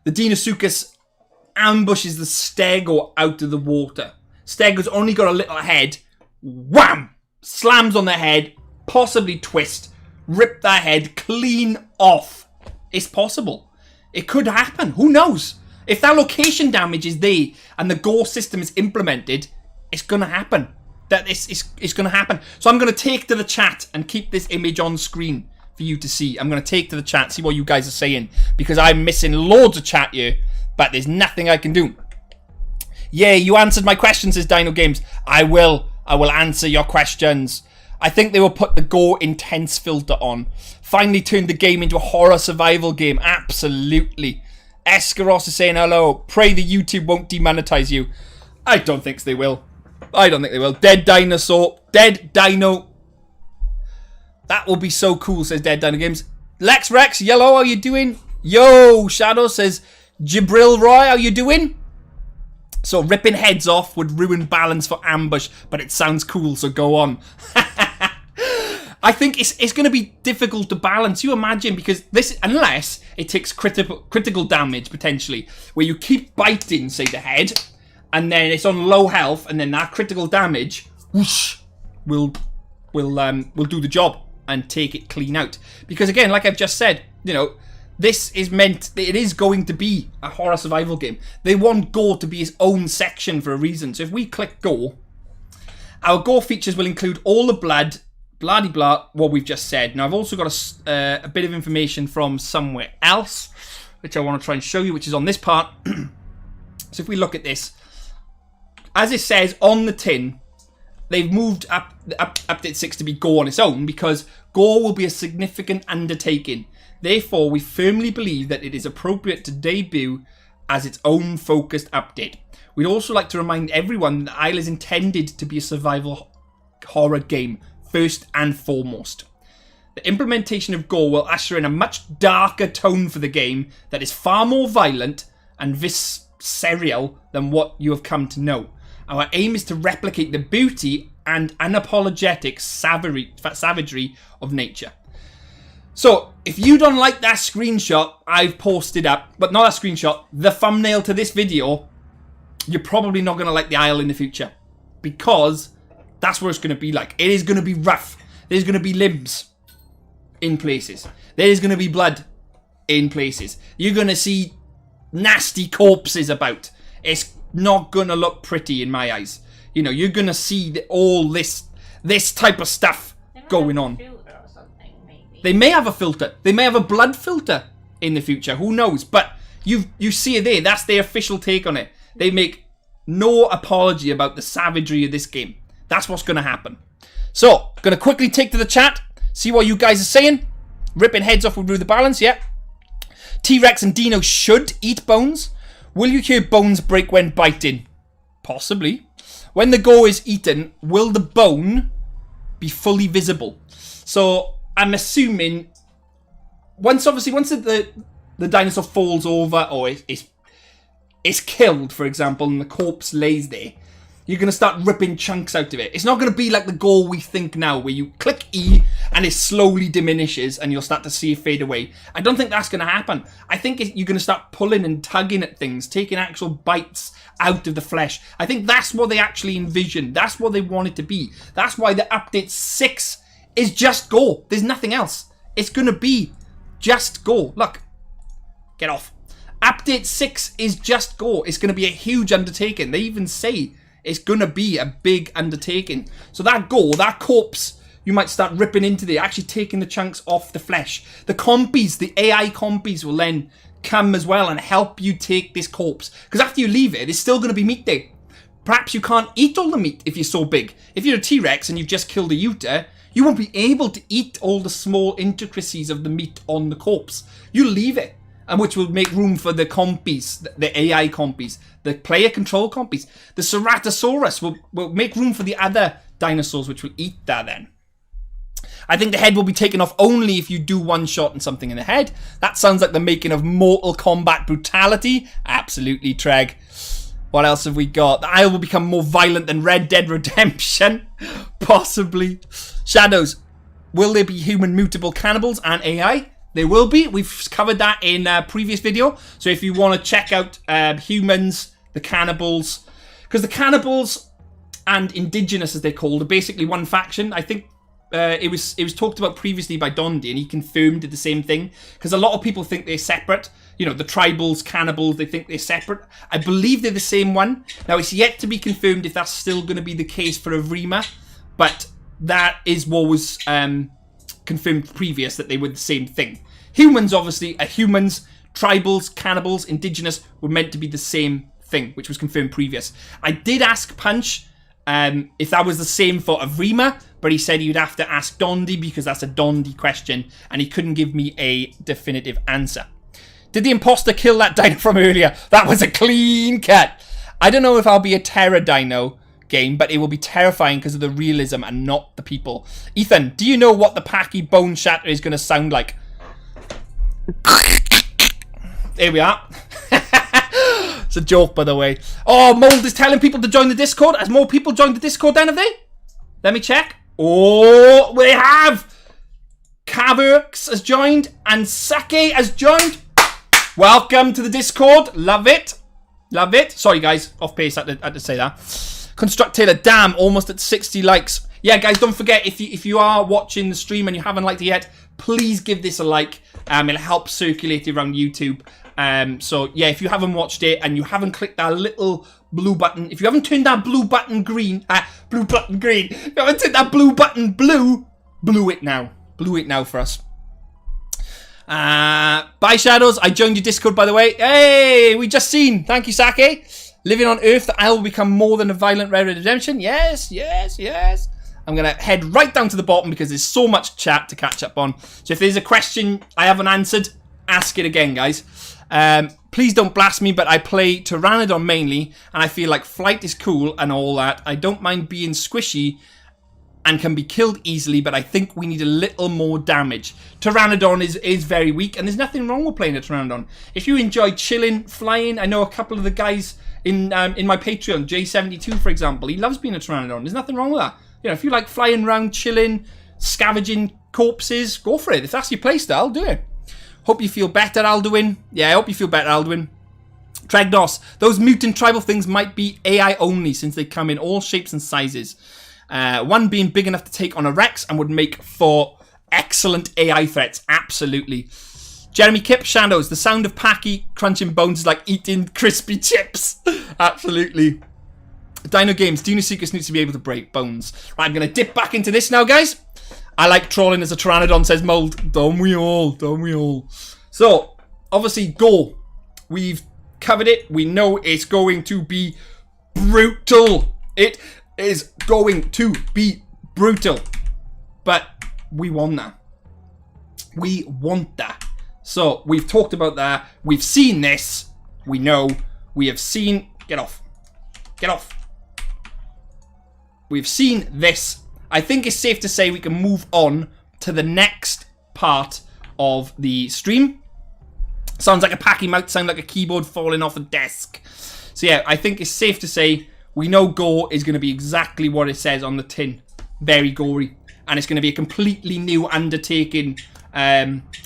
Speaker 1: the Deinosuchus ambushes the stego out of the water. Stego's only got a little head. Wham! Slams on the head, possibly twist, rip that head clean off. It's possible. It could happen. Who knows? If that location damage is there and the Gore system is implemented, it's going to happen. It's going to happen. So I'm going to take to the chat and keep this image on screen for you to see. I'm going to take to the chat, see what you guys are saying, because I'm missing loads of chat here, but there's nothing I can do. Yeah, you answered my question, says Dino Games. I will answer your questions. I think they will put the Gore Intense filter on. Finally turned the game into a horror survival game. Absolutely. Escaros is saying hello. Pray the YouTube won't demonetize you. I don't think they will. I don't think they will. Dead dinosaur. Dead dino. That will be so cool, says Dead Dino Games. Lex Rex, yellow, how you doing? Yo, Shadow says, Jibril Roy, how you doing? So ripping heads off would ruin balance for ambush, but it sounds cool, so go on. I think it's going to be difficult to balance. You imagine, because this, unless it takes critical damage, potentially, where you keep biting, say, the head, and then it's on low health, and then that critical damage, whoosh, will do the job and take it clean out. Because again, like I've just said, you know, this is meant, it is going to be a horror survival game. They want Gore to be its own section for a reason. So if we click Gore, our Gore features will include all the blood, blah-de-blah, what we've just said. Now I've also got a bit of information from somewhere else, which I want to try and show you, which is on this part. So if we look at this, as it says on the tin, they've moved up Update 6 to be Gore on its own, because Gore will be a significant undertaking. Therefore, we firmly believe that it is appropriate to debut as its own focused update. We'd also like to remind everyone that Isle is intended to be a survival horror game, first and foremost. The implementation of Gore will usher in a much darker tone for the game that is far more violent and visceral than what you have come to know. Our aim is to replicate the beauty and unapologetic savagery of nature. So, if you don't like that screenshot I've posted up, but not that screenshot, the thumbnail to this video, you're probably not going to like the Isle in the future. Because that's what it's going to be like. It is going to be rough. There's going to be limbs in places. There is going to be blood in places. You're going to see nasty corpses about. It's not going to look pretty in my eyes. You know, you're going to see all this type of stuff going on. They may have a filter. They may have a blood filter in the future. Who knows? But you see it there. That's their official take on it. They make no apology about the savagery of this game. That's what's going to happen. So, going to quickly take to the chat. See what you guys are saying. Ripping heads off with Rue the Balance. Yeah. T-Rex and Dino should eat bones. Will you hear bones break when biting? Possibly. When the Gore is eaten, will the bone be fully visible? So, I'm assuming once the dinosaur falls over or is killed, for example, and the corpse lays there, you're going to start ripping chunks out of it. It's not going to be like the Gore we think now, where you click E and it slowly diminishes and you'll start to see it fade away. I don't think that's going to happen. I think you're going to start pulling and tugging at things, taking actual bites out of the flesh. I think that's what they actually envisioned. That's what they want it to be. That's why the update 6 is just Gore. There's nothing else. It's going to be just Gore. Look. Get off. Update 6 is just Gore. It's going to be a huge undertaking. They even say it's going to be a big undertaking. So that Gore, that corpse, you might start ripping into there, actually taking the chunks off the flesh. The compies, the AI compies will then come as well and help you take this corpse. Because after you leave it, there's still going to be meat there. Perhaps you can't eat all the meat if you're so big. If you're a T-Rex and you've just killed a Utah, you won't be able to eat all the small intricacies of the meat on the corpse. You leave it. And which will make room for the compies, the AI compies, the player control compies. The Ceratosaurus will make room for the other dinosaurs which will eat that then. I think the head will be taken off only if you do one shot and something in the head. That sounds like the making of Mortal Kombat brutality. Absolutely, Treg. What else have we got? The Isle will become more violent than Red Dead Redemption. Possibly. Shadows. Will there be human mutable cannibals and AI? There will be. We've covered that in a previous video. So if you want to check out humans, the cannibals, because the cannibals and indigenous, as they're called, are basically one faction. I think it was talked about previously by Dondi, and he confirmed did the same thing. Because a lot of people think they're separate. You know, the tribals, cannibals, they think they're separate. I believe they're the same one. Now, it's yet to be confirmed if that's still going to be the case for EVRIMA. But that is what was confirmed previous, that they were the same thing. Humans, obviously, are humans. Tribals, cannibals, indigenous were meant to be the same thing, which was confirmed previous. I did ask Punch if that was the same for EVRIMA, but he said he would have to ask Dondi because that's a Dondi question, and he couldn't give me a definitive answer. Did the imposter kill that dino from earlier? That was a clean cut. I don't know if I'll be a Terror Dino game, but it will be terrifying because of the realism and not the people. Ethan, do you know what the Pachy bone shatter is going to sound like? There we are. It's a joke, by the way. Oh, Mold is telling people to join the Discord. Has more people joined the Discord then, have they? Let me check. Oh, we have. Caverx has joined and Sake has joined. Welcome to the Discord. Love it. Love it. Sorry, guys. Off pace. I had to say that. Construct Taylor, damn, almost at 60 likes. Yeah, guys, don't forget, if you are watching the stream and you haven't liked it yet, please give this a like. It'll help circulate it around YouTube. So, yeah, if you haven't watched it and you haven't clicked that little blue button, if you haven't turned that blue button green, if you haven't turned that blue button blue it now. Blue it now for us. Bye, Shadows. I joined your Discord, by the way. Hey, we just seen. Thank you, Sake. Living on Earth, the Isle will become more than a violent Red Dead Redemption. Yes, yes, yes. I'm going to head right down to the bottom because there's so much chat to catch up on. So if there's a question I haven't answered, ask it again, guys. Please don't blast me, but I play Pteranodon mainly, and I feel like flight is cool and all that. I don't mind being squishy and can be killed easily, but I think we need a little more damage. Pteranodon is very weak, and there's nothing wrong with playing a Pteranodon. If you enjoy chilling, flying, I know a couple of the guys in my Patreon, J72 for example, he loves being a Pteranodon. There's nothing wrong with that. You know, if you like flying around, chilling, scavenging, corpses, go for it. If that's your playstyle, do it. Hope you feel better, Alduin. Yeah, I hope you feel better, Alduin. Tregnos, those mutant tribal things might be AI only since they come in all shapes and sizes. One being big enough to take on a Rex and would make for excellent AI threats. Absolutely. Jeremy Kip, Shadows, the sound of Packy crunching bones is like eating crispy chips. Absolutely. Dino Games, Deinosuchus needs to be able to break bones. Right, I'm going to dip back into this now, guys. I like trolling as a Pteranodon, says Mold. Don't we all? Don't we all? So, obviously, Gore. We've covered it. We know it's going to be brutal. It is going to be brutal. But we want that. We want that. So, we've talked about that. We've seen this. We know. We have seen... Get off. Get off. We've seen this. I think it's safe to say we can move on to the next part of the stream. Sounds like a Packy mouth, sound like a keyboard falling off a desk. So yeah, I think it's safe to say we know Gore is going to be exactly what it says on the tin. Very gory. And it's going to be a completely new undertaking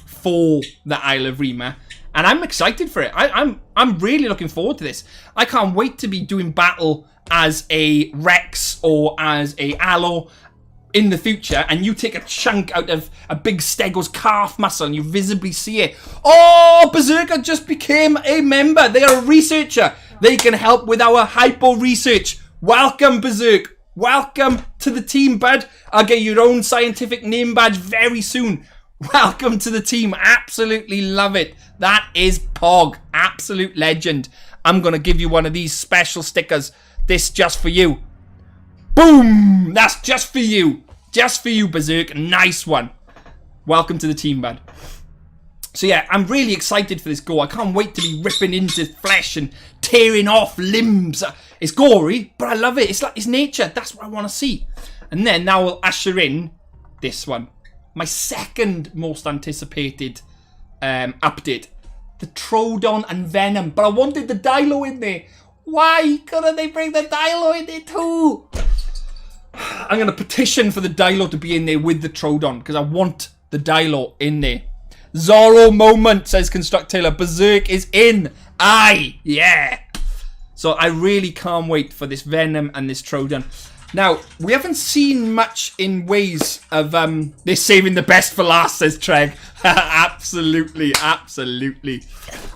Speaker 1: for the Isle of EVRIMA. And I'm excited for it. I'm really looking forward to this. I can't wait to be doing battle as a Rex or as a Allo in the future, and you take a chunk out of a big Stego's calf muscle and you visibly see it. Oh, Berserker just became a member. They are a researcher. They can help with our hypo research. Welcome, Berserk. Welcome to the team, bud. I'll get your own scientific name badge very soon. Welcome to the team. Absolutely love it. That is Pog. Absolute legend. I'm going to give you one of these special stickers. This just for you. Boom! That's just for you. Just for you, Berserk. Nice one. Welcome to the team, bud. So yeah, I'm really excited for this Gore. I can't wait to be ripping into flesh and tearing off limbs. It's gory, but I love it. It's like it's nature. That's what I want to see. And then now we'll usher in this one. My second most anticipated update. The Troodon and Venom. But I wanted the Dilo in there. Why couldn't they bring the Dilo in there too? I'm going to petition for the Dilo to be in there with the Troodon, because I want the Dilo in there. Zorro moment, says Constructilla. Berserk is in. Aye, yeah. So I really can't wait for this Venom and this Troodon. Now, we haven't seen much in ways of this saving the best for last, says Treg. Absolutely, absolutely.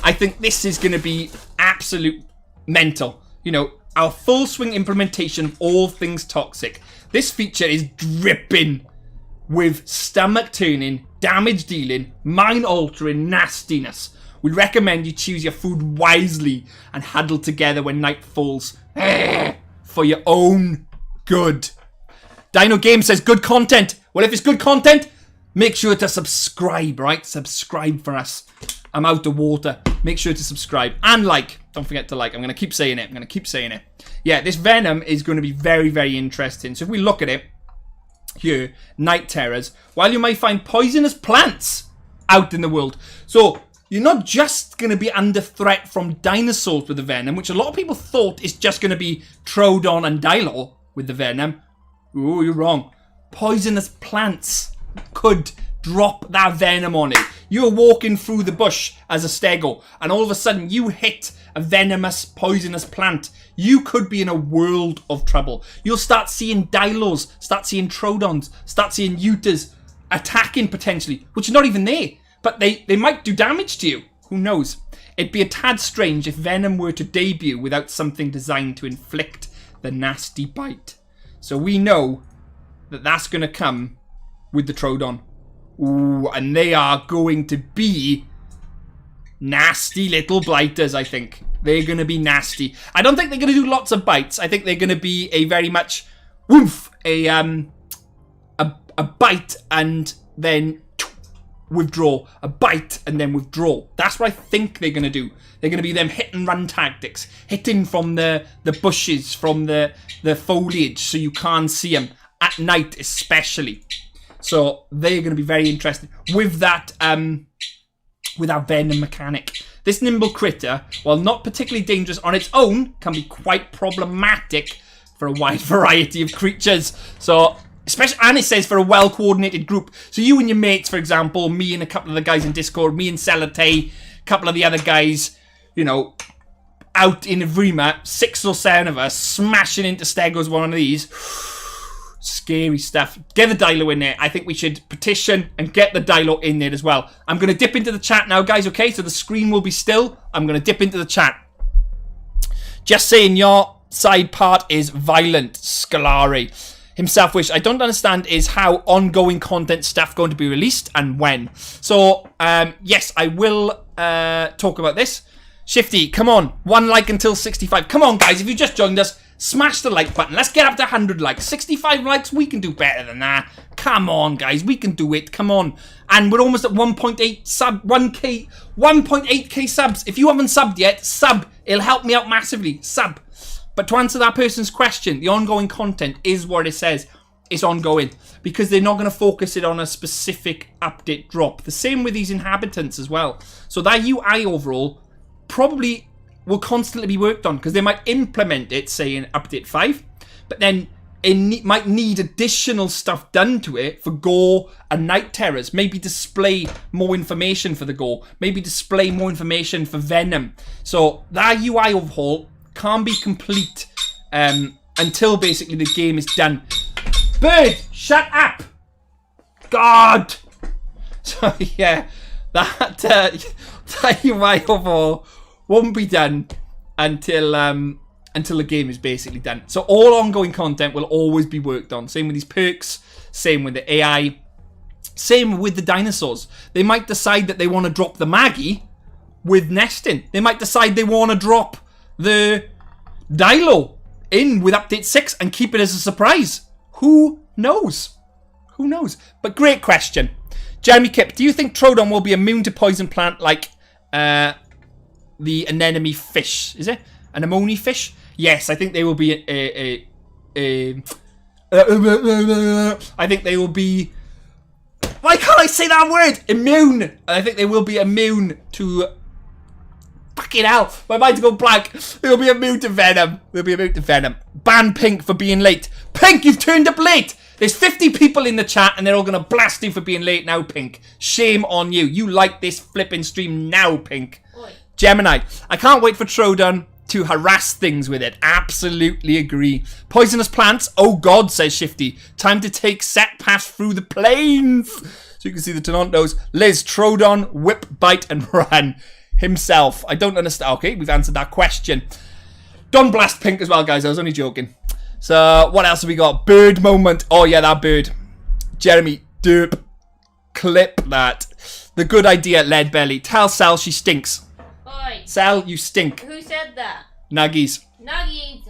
Speaker 1: I think this is going to be absolute mental. You know, our full swing implementation of all things toxic. This feature is dripping with stomach turning, damage dealing, mind altering nastiness. We recommend you choose your food wisely and huddle together when night falls for your own good. Dino Game says good content. Well, if it's good content, make sure to subscribe, right? Subscribe for us. I'm out of water. Make sure to subscribe and like. Don't forget to like. I'm going to keep saying it. I'm going to keep saying it. Yeah, this Venom is going to be very, very interesting. So if we look at it here, Night Terrors, while you might find poisonous plants out in the world. So you're not just going to be under threat from dinosaurs with the Venom, which a lot of people thought is just going to be Troodon and Dilo with the Venom. Ooh, you're wrong. Poisonous plants could drop that Venom on it. You're walking through the bush as a Stego, and all of a sudden you hit a venomous, poisonous plant. You could be in a world of trouble. You'll start seeing Dilos, start seeing Troodons, start seeing Utas attacking potentially, which are not even there. But they might do damage to you. Who knows? It'd be a tad strange if Venom were to debut without something designed to inflict the nasty bite. So we know that that's going to come with the Troodon. Ooh, and they are going to be nasty little blighters, I think. They're going to be nasty. I don't think they're going to do lots of bites. I think they're going to be a very much woof, a bite and then withdraw, a bite and then withdraw. That's what I think they're going to do. They're going to be them hit and run tactics, hitting from the bushes, from the foliage, so you can't see them at night especially. So they're going to be very interesting with that Venom mechanic. This nimble critter, while not particularly dangerous on its own, can be quite problematic for a wide variety of creatures. So Especially, and it says for a well-coordinated group. So you and your mates, for example, me and a couple of the guys in Discord, me and Celate, a couple of the other guys, you know, out in EVRIMA, 6 or 7 of us, smashing into Stegos one of these. Scary stuff. Get the Dilo in there. I think we should petition and get the Dilo in there as well. I'm going to dip into the chat now, guys, okay? So the screen will be still. I'm going to dip into the chat. Just saying your side part is violent, Scalari. Himself wish. I don't understand is how ongoing content stuff going to be released and when. So, yes, I will talk about this. Shifty, come on. 1 like until 65. Come on, guys. If you just joined us, smash the like button. Let's get up to 100 likes. 65 likes, we can do better than that. Come on, guys. We can do it. Come on. And we're almost at 1.8k subs. If you haven't subbed yet, sub. It'll help me out massively. Sub. But to answer that person's question, the ongoing content is what it says. It's ongoing. Because they're not going to focus it on a specific update drop. The same with these inhabitants as well. So that UI overall probably will constantly be worked on. Because they might implement it, say, in update 5. But then it might need additional stuff done to it for Gore and Night Terrors. Maybe display more information for the Gore. Maybe display more information for Venom. So that UI overhaul can't be complete until basically the game is done. Bird, shut up! God! So yeah, that UI overhaul won't be done until the game is basically done. So all ongoing content will always be worked on. Same with these perks, same with the AI, same with the dinosaurs. They might decide that they want to drop the Maggie with nesting. They might decide they want to drop the Dilo in with update 6 and keep it as a surprise. Who knows? Who knows? But great question. Jeremy Kip, do you think Troodon will be immune to poison plant like the anemone fish? Is it? An anemone fish? Yes, I think they will be I think they will be... Why can't I say that word? Immune. I think they will be immune to... Fucking hell. My mind's gone blank. They'll be immune to Venom. They'll be immune to Venom. Ban Pink for being late. Pink, you've turned up late. There's 50 people in the chat and they're all going to blast you for being late now, Pink. Shame on you. You like this flipping stream now, Pink.
Speaker 2: Oi.
Speaker 1: Gemini, I can't wait for Troodon to harass things with it. Absolutely agree. Poisonous plants? Oh God, says Shifty. Time to take set pass through the plains. So you can see the Torontos. Liz, Troodon, whip, bite, and run. Himself. I don't understand. Okay, we've answered that question. Don't blast Pink as well, guys. I was only joking. So, what else have we got? Bird moment. Oh, yeah, that bird. Jeremy, derp. Clip that. The good idea, Lead Belly. Tell Sal she stinks.
Speaker 2: Oi.
Speaker 1: Sal, you stink.
Speaker 2: Who said that?
Speaker 1: Nuggies.
Speaker 2: Nuggies.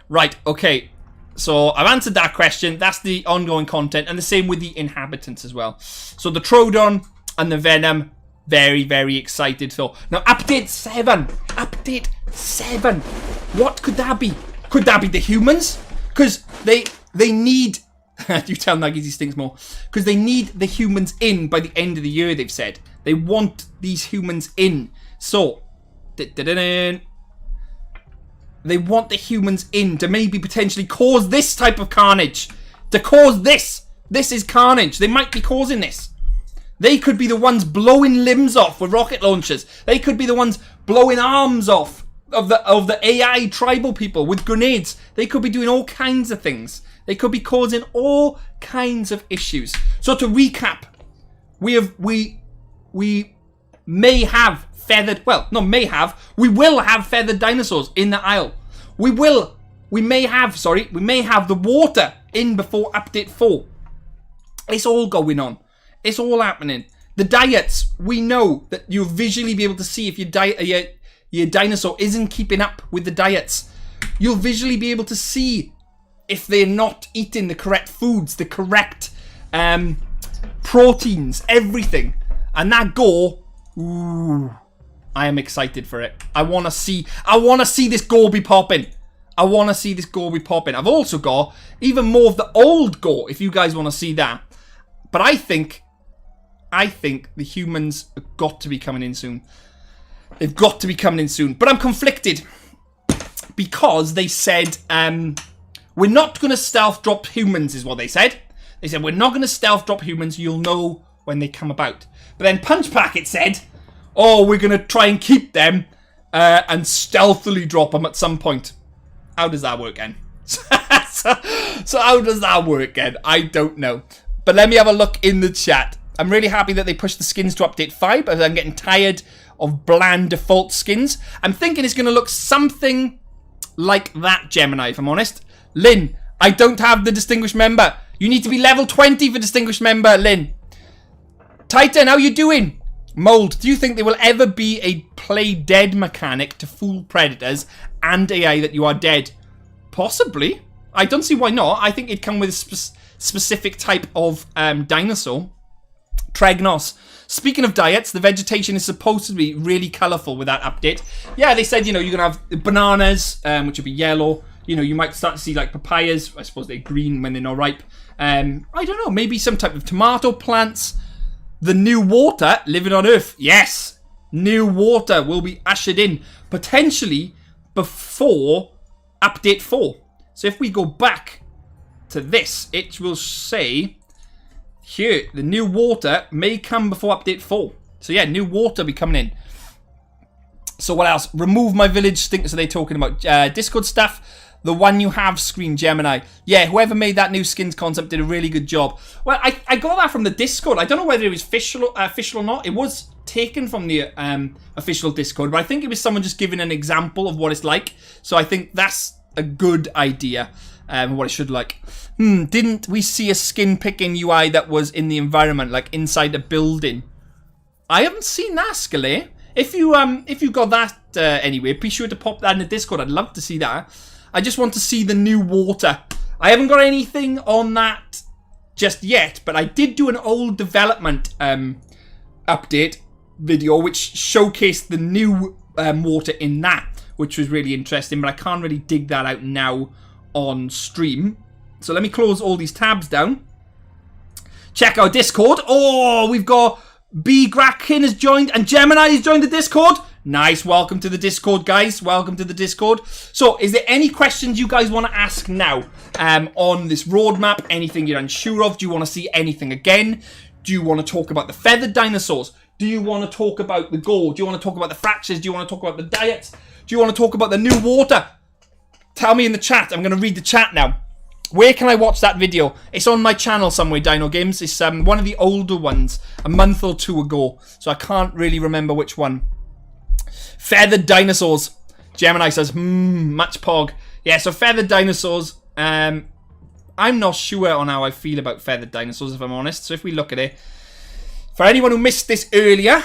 Speaker 1: Right, okay. So, I've answered that question. That's the ongoing content. And the same with the inhabitants as well. So, the Troodon and the Venom... Very, very excited for. Now, update 7. Update 7. What could that be? Could that be the humans? Because they need... you tell Nuggies he stinks more. Because they need the humans in by the end of the year, they've said. They want these humans in. So... They want the humans in to maybe potentially cause this type of carnage. To cause this. This is carnage. They might be causing this. They could be the ones blowing limbs off with rocket launchers. They could be the ones blowing arms off of the AI tribal people with grenades. They could be doing all kinds of things. They could be causing all kinds of issues. So to recap, we may have feathered... Well, not may have. We will have feathered dinosaurs in the Isle. We may have the water in before update 4. It's all going on. It's all happening. The diets, we know that you'll visually be able to see if your dinosaur isn't keeping up with the diets. You'll visually be able to see if they're not eating the correct foods, the correct proteins, everything. And that Gore, ooh, I am excited for it. I want to see this Gore be popping. I want to see this Gore be popping. I've also got even more of the old Gore, if you guys want to see that. But I think the humans have got to be coming in soon. They've got to be coming in soon. But I'm conflicted. Because they said, we're not going to stealth drop humans, is what they said. They said, we're not going to stealth drop humans. You'll know when they come about. But then Punch Packet said, oh, we're going to try and keep them and stealthily drop them at some point. How does that work, then? So how does that work, then? I don't know. But let me have a look in the chat. I'm really happy that they pushed the skins to update 5, but I'm getting tired of bland default skins. I'm thinking it's going to look something like that, Gemini, if I'm honest. Lynn, I don't have the Distinguished Member. You need to be level 20 for Distinguished Member, Lynn. Titan, how you doing? Mold, do you think there will ever be a play dead mechanic to fool predators and AI that you are dead? Possibly. I don't see why not. I think it'd come with a specific type of dinosaur. Tregnos. Speaking of diets, the vegetation is supposed to be really colourful with that update. Yeah, they said, you know, you're going to have bananas, which would be yellow. You know, you might start to see, like, papayas. I suppose they're green when they're not ripe. I don't know, maybe some type of tomato plants. The new water living on Earth. Yes, new water will be ushered in, potentially before update 4. So if we go back to this, it will say... here, the new water may come before update 4. So yeah, new water be coming in. So what else? Remove my village stinkers. Are they talking about Discord stuff? The one you have screen, Gemini. Yeah, whoever made that new skins concept did a really good job. Well, I got that from the Discord. I don't know whether it was official or not. It was taken from the official Discord, but I think it was someone just giving an example of what it's like. So I think that's a good idea. What it should like. Didn't we see a skin picking UI that was in the environment, like inside a building? I haven't seen that, Scalay. If you got that anyway, be sure to pop that in the Discord. I'd love to see that. I just want to see the new water. I haven't got anything on that just yet, but I did do an old development update video which showcased the new water in that, which was really interesting, but I can't really dig that out now on stream. So let me close all these tabs down. Check our Discord. Oh, we've got B. Grakin has joined and Gemini has joined the Discord. Nice. Welcome to the Discord, guys. Welcome to the Discord. So, is there any questions you guys want to ask now on this roadmap? Anything you're unsure of? Do you want to see anything again? Do you want to talk about the feathered dinosaurs? Do you want to talk about the gore? Do you want to talk about the fractures? Do you want to talk about the diets? Do you want to talk about the new water? Tell me in the chat. I'm going to read the chat now. Where can I watch that video? It's on my channel somewhere, Dino Games. It's one of the older ones, a month or 2 ago. So I can't really remember which one. Feathered dinosaurs. Gemini says, much pog. Yeah, so feathered dinosaurs. I'm not sure on how I feel about feathered dinosaurs, if I'm honest. So if we look at it. For anyone who missed this earlier.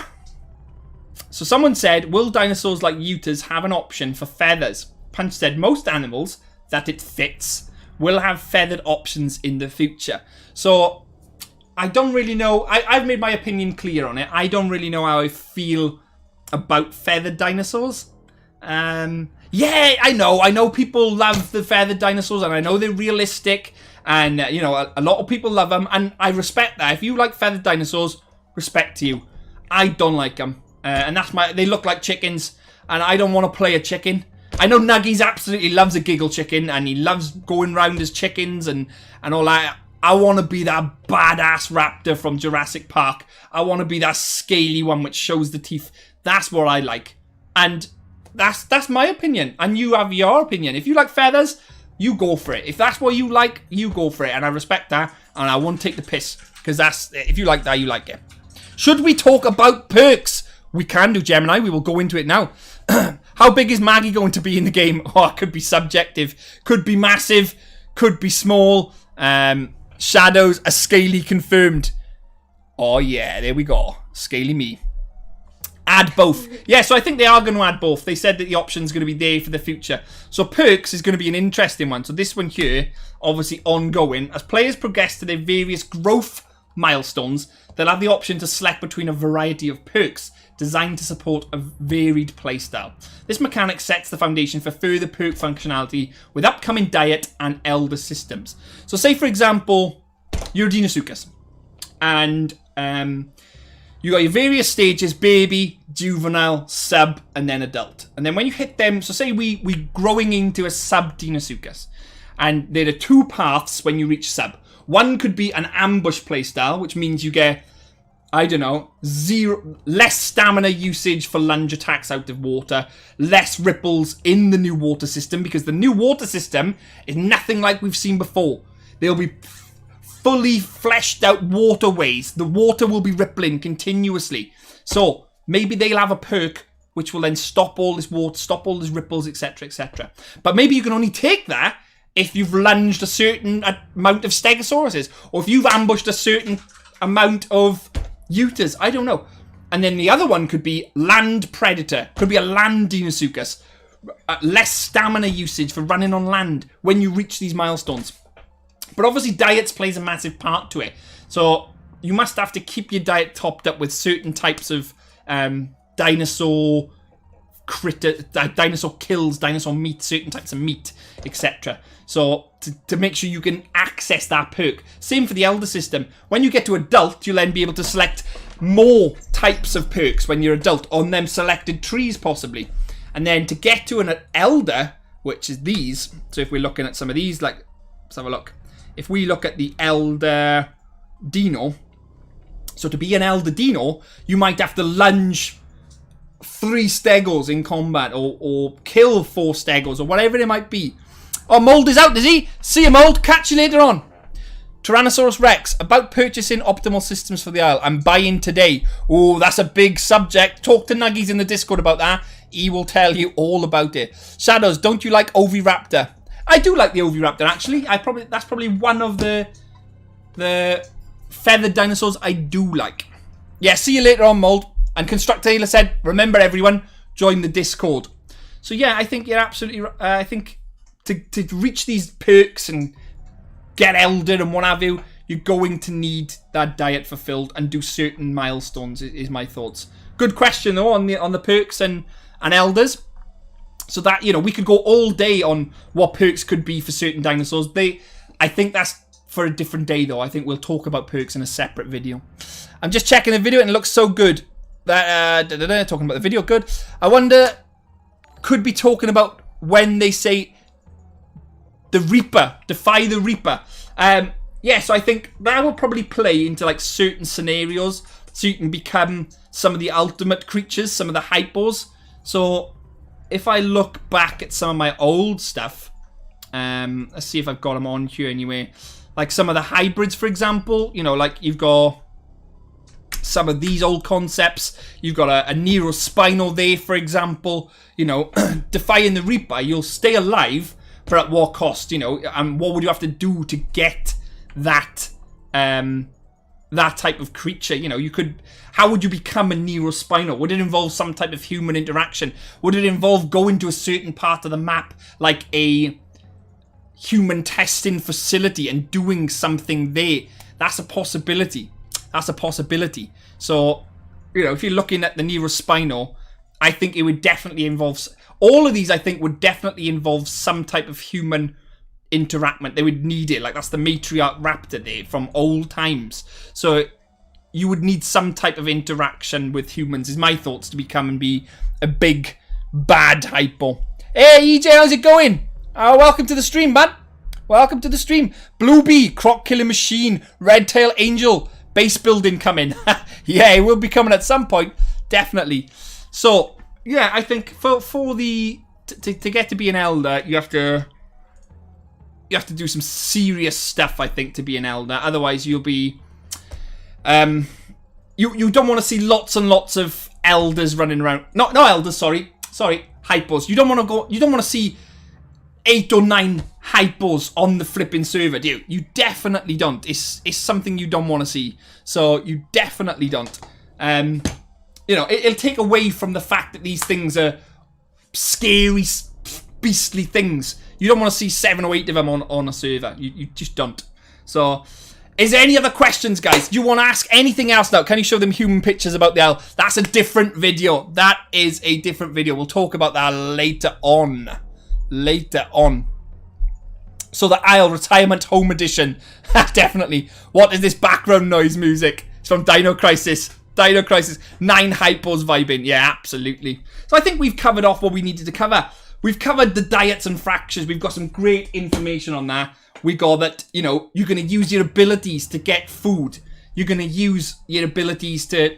Speaker 1: So someone said, will dinosaurs like Utas have an option for feathers? Punch said, most animals that it fits will have feathered options in the future. So, I don't really know. I've made my opinion clear on it. I don't really know how I feel about feathered dinosaurs. Yeah, I know people love the feathered dinosaurs, and I know they're realistic, and you know, a lot of people love them, and I respect that. If you like feathered dinosaurs, respect to you. I don't like them, and that's they look like chickens, and I don't want to play a chicken. I know Nuggies absolutely loves a giggle chicken, and he loves going round as chickens and all that. I want to be that badass raptor from Jurassic Park. I want to be that scaly one which shows the teeth. That's what I like. And that's my opinion. And you have your opinion. If you like feathers, you go for it. If that's what you like, you go for it. And I respect that. And I won't take the piss. Because if you like that, you like it. Should we talk about perks? We can do, Gemini. We will go into it now. How big is Maggie going to be in the game? Oh, it could be subjective. Could be massive. Could be small. Shadows, a scaly confirmed. Oh, yeah. There we go. Scaly me. Add both. Yeah, so I think they are going to add both. They said that the option's going to be there for the future. So perks is going to be an interesting one. So this one here, obviously ongoing. As players progress to their various growth milestones, they'll have the option to select between a variety of perks designed to support a varied playstyle. This mechanic sets the foundation for further perk functionality with upcoming diet and elder systems. So say, for example, you're Deinosuchus, and you got your various stages: baby, juvenile, sub, and then adult. And then when you hit them, so say we growing into a sub Deinosuchus, and there are 2 paths when you reach sub. One could be an ambush playstyle, which means you get, I don't know, less stamina usage for lunge attacks out of water, less ripples in the new water system, because the new water system is nothing like we've seen before. There'll be fully fleshed out waterways. The water will be rippling continuously. So maybe they'll have a perk which will then stop all this water, stop all these ripples, etc., etc. But maybe you can only take that if you've lunged a certain amount of stegosauruses, or if you've ambushed a certain amount of Utas. I don't know. And then the other one could be land predator. Could be a land Deinosuchus. Less stamina usage for running on land when you reach these milestones. But obviously diets plays a massive part to it. So you must have to keep your diet topped up with certain types of dinosaur kills, dinosaur meat, certain types of meat, etc. So to make sure you can access that perk. Same for the elder system. When you get to adult, you'll then be able to select more types of perks when you're adult on them selected trees possibly. And then to get to an elder, which is these. So if we're looking at some of these, like, let's have a look. If we look at the elder dino, so to be an elder dino, you might have to lunge 3 stegos in combat, or kill 4 stegos, or whatever it might be. Oh, Mold is out, is he? See you, Mold. Catch you later on. Tyrannosaurus Rex, about purchasing optimal systems for the Isle. I'm buying today. Oh, that's a big subject. Talk to Nuggies in the Discord about that. He will tell you all about it. Shadows, don't you like Oviraptor? I do like the Oviraptor, actually. That's probably one of the feathered dinosaurs I do like. Yeah, see you later on, Mold. And Constructor Taylor said, remember everyone, join the Discord. So yeah, I think you're absolutely right. I think to reach these perks and get elder and what have you, you're going to need that diet fulfilled and do certain milestones, is my thoughts. Good question though on the perks and elders. So that, you know, we could go all day on what perks could be for certain dinosaurs. I think that's for a different day though. I think we'll talk about perks in a separate video. I'm just checking the video and it looks so good. That talking about the video, good. I wonder, could be talking about when they say the Reaper, defy the Reaper. Yeah, so I think that will probably play into like certain scenarios, so you can become some of the ultimate creatures, some of the hypos. So if I look back at some of my old stuff, let's see if I've got them on here anyway. Like some of the hybrids, for example, you know, like you've got some of these old concepts. You've got a Neurospinal there, for example. You know, defying the Reaper, you'll stay alive, but at what cost? You know, and what would you have to do to get that that type of creature? You know, you could. How would you become a Neurospinal? Would it involve some type of human interaction? Would it involve going to a certain part of the map, like a human testing facility, and doing something there? That's a possibility. That's a possibility. So, you know, if you're looking at the Neurospinal, I think it would definitely involve... All of these, I think, would definitely involve some type of human interaction. They would need it. Like, that's the matriarch raptor there from old times. So, you would need some type of interaction with humans, is my thoughts, to become and be a big, bad hypo. Hey, EJ, how's it going? Welcome to the stream, man. Welcome to the stream. Blue Bee, Croc Killer Machine, Red Tail Angel... Base building coming. Yeah, it will be coming at some point. Definitely. So, yeah, I think for the... To get to be an elder, you have to do some serious stuff, I think, to be an elder. Otherwise, you'll be... You don't want to see lots and lots of elders running around. No elders, sorry. Hypos. You don't want to see 8 or 9 hypos on the flipping server, do you? You definitely don't. It's something you don't want to see. So you definitely don't. You know, it'll take away from the fact that these things are scary, beastly things. You don't want to see 7 or 8 of them on a server. You just don't. So, is there any other questions, guys? Do you want to ask anything else now? Can you show them human pictures about the owl? That's a different video. That is a different video. We'll talk about that later on. So the Isle Retirement Home Edition. Definitely. What is this background noise music? It's from Dino Crisis. 9 hypos vibing. Yeah, absolutely. So I think we've covered off what we needed to cover. We've covered the diets and fractures. We've got some great information on that. We got that, you know, you're going to use your abilities to get food. You're going to use your abilities to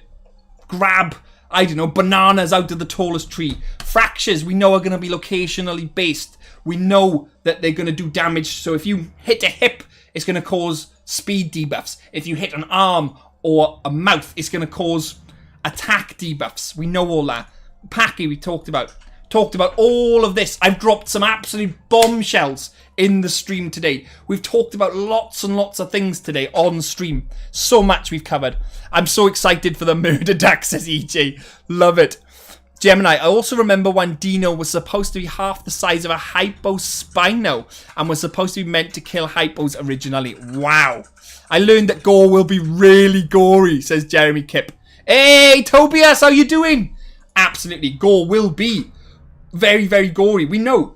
Speaker 1: grab, I don't know, bananas out of the tallest tree. Fractures, we know, are going to be locationally based. We know that they're going to do damage. So if you hit a hip, it's going to cause speed debuffs. If you hit an arm or a mouth, it's going to cause attack debuffs. We know all that. Packy, we talked about all of this. I've dropped some absolute bombshells in the stream today. We've talked about lots and lots of things today on stream. So much we've covered. I'm so excited for the murder duck, says EJ. Love it. Gemini, I also remember when Dino was supposed to be half the size of a hypospino and was supposed to be meant to kill hypos originally. Wow. I learned that Gore will be really gory, says Jeremy Kipp. Hey, Tobias, how you doing? Absolutely, Gore will be very, very gory. We know.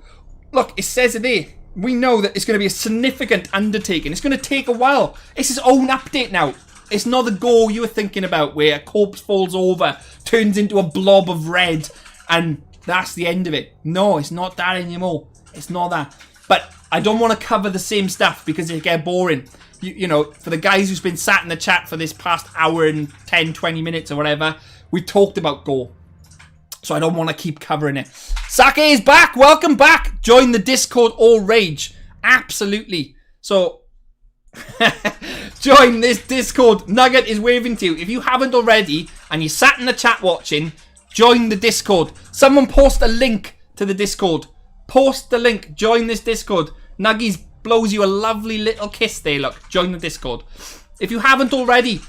Speaker 1: Look, it says it there. We know that it's going to be a significant undertaking. It's going to take a while. It's his own update now. It's not the Gore you were thinking about where a corpse falls over, turns into a blob of red, and that's the end of it. No, it's not that anymore. It's not that. But I don't want to cover the same stuff because it'll get boring. You know, for the guys who's been sat in the chat for this past hour and 10, 20 minutes or whatever, we've talked about Gore. So I don't want to keep covering it. Sake is back. Welcome back. Join the Discord all rage. Absolutely. So join this Discord. Nugget is waving to you. If you haven't already and you sat in the chat watching, join the Discord. Someone post a link to the Discord. Post the link. Join this Discord. Nuggies blows you a lovely little kiss there. Look, join the Discord. If you haven't already,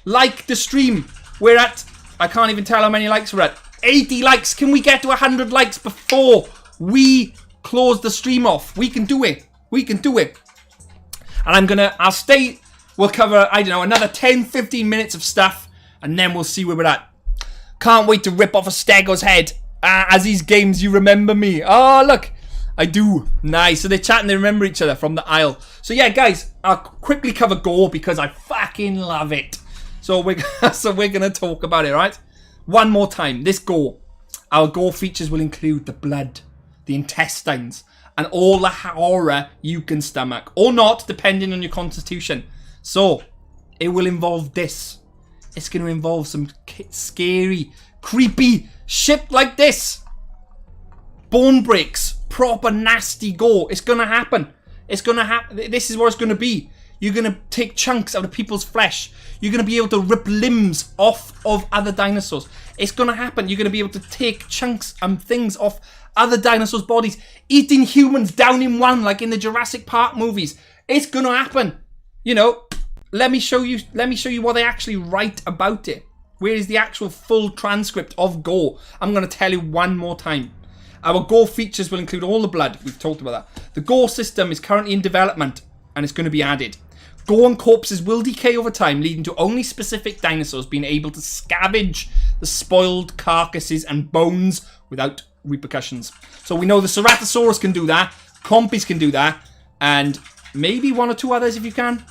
Speaker 1: like the stream. We're at, I can't even tell how many likes we're at. 80 likes. Can we get to 100 likes before we close the stream off? We can do it. We can do it. And I'll stay. We'll cover, I don't know, another 10, 15 minutes of stuff. And then we'll see where we're at. Can't wait to rip off a Stego's head. As these games, you remember me. Oh, look. I do. Nice. So they're chatting, they remember each other from the aisle. So yeah, guys, I'll quickly cover Gore because I fucking love it. So we're going to talk about it, right? One more time, this Gore. Our Gore features will include the blood, the intestines, and all the horror you can stomach. Or not, depending on your constitution. So, it will involve this. It's going to involve some scary, creepy shit like this. Bone breaks, proper nasty Gore. It's going to happen. It's going to happen. This is what it's going to be. You're going to take chunks out of people's flesh. You're going to be able to rip limbs off of other dinosaurs. It's going to happen. You're going to be able to take chunks and things off other dinosaurs' bodies. Eating humans down in one, like in the Jurassic Park movies. It's going to happen. You know, let me show you what they actually write about it. Where is the actual full transcript of Gore? I'm going to tell you one more time. Our Gore features will include all the blood. We've talked about that. The Gore system is currently in development and it's going to be added. Gore and corpses will decay over time, leading to only specific dinosaurs being able to scavenge the spoiled carcasses and bones without repercussions. So we know the Ceratosaurus can do that, Compys can do that, and maybe one or two others if you can.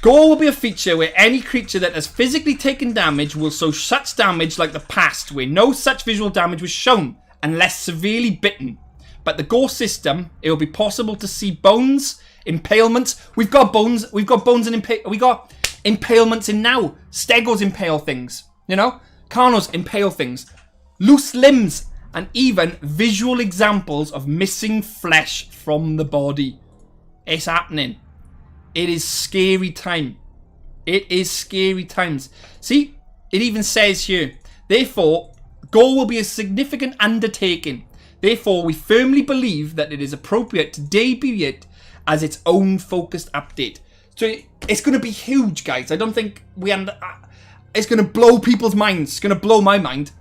Speaker 1: Gore will be a feature where any creature that has physically taken damage will show such damage like the past, where no such visual damage was shown, unless severely bitten. But the Gore system, it will be possible to see bones, impalements. We've got bones and we got impalements in now. Stegos impale things, you know? Carnos impale things. Loose limbs and even visual examples of missing flesh from the body. It's happening. It is scary time. It is scary times. See, it even says here, therefore, Gore will be a significant undertaking. Therefore, we firmly believe that it is appropriate to debut it as its own focused update. So it's going to be huge, guys. I don't think it's going to blow people's minds. It's going to blow my mind.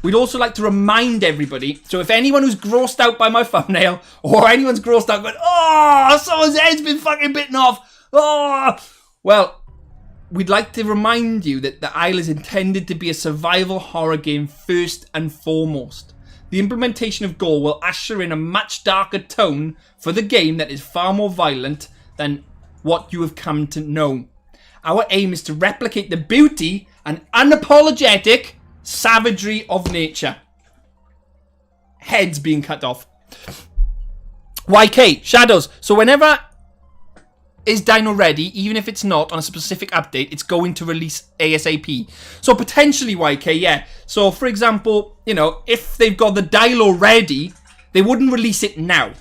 Speaker 1: We'd also like to remind everybody, so if anyone who's grossed out by my thumbnail, or anyone's grossed out going, oh, someone's head's been fucking bitten off, oh, well, we'd like to remind you that the Isle is intended to be a survival horror game first and foremost. The implementation of Gore will usher in a much darker tone for the game that is far more violent than what you have come to know. Our aim is to replicate the beauty and unapologetic savagery of nature. Heads being cut off. YK, Shadows. So whenever is Dino ready, even if it's not on a specific update, it's going to release ASAP. So potentially YK, yeah. So for example, you know, if they've got the Dilo ready, they wouldn't release it now.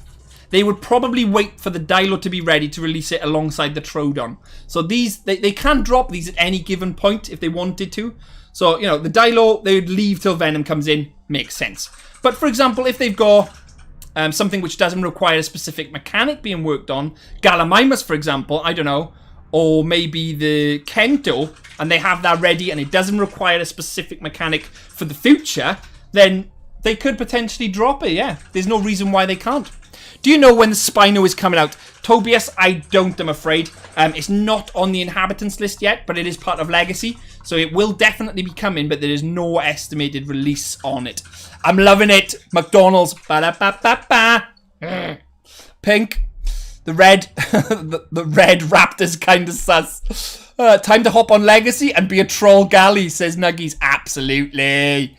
Speaker 1: They would probably wait for the Dilo to be ready to release it alongside the Troodon. So these, they can drop these at any given point if they wanted to. So, you know, the Dilo, they would leave till Venom comes in. Makes sense. But for example, if they've got something which doesn't require a specific mechanic being worked on, Gallimimus, for example, I don't know, or maybe the Kento, and they have that ready and it doesn't require a specific mechanic for the future, then they could potentially drop it, yeah. There's no reason why they can't. Do you know when the Spino is coming out? Tobias, I don't, I'm afraid. It's not on the inhabitants list yet, but it is part of Legacy. So it will definitely be coming, but there is no estimated release on it. I'm loving it. McDonald's. Ba-da-ba-ba-ba. Pink. The red. the red raptor's kind of sus. Time to hop on Legacy and be a troll galley, says Nuggies. Absolutely.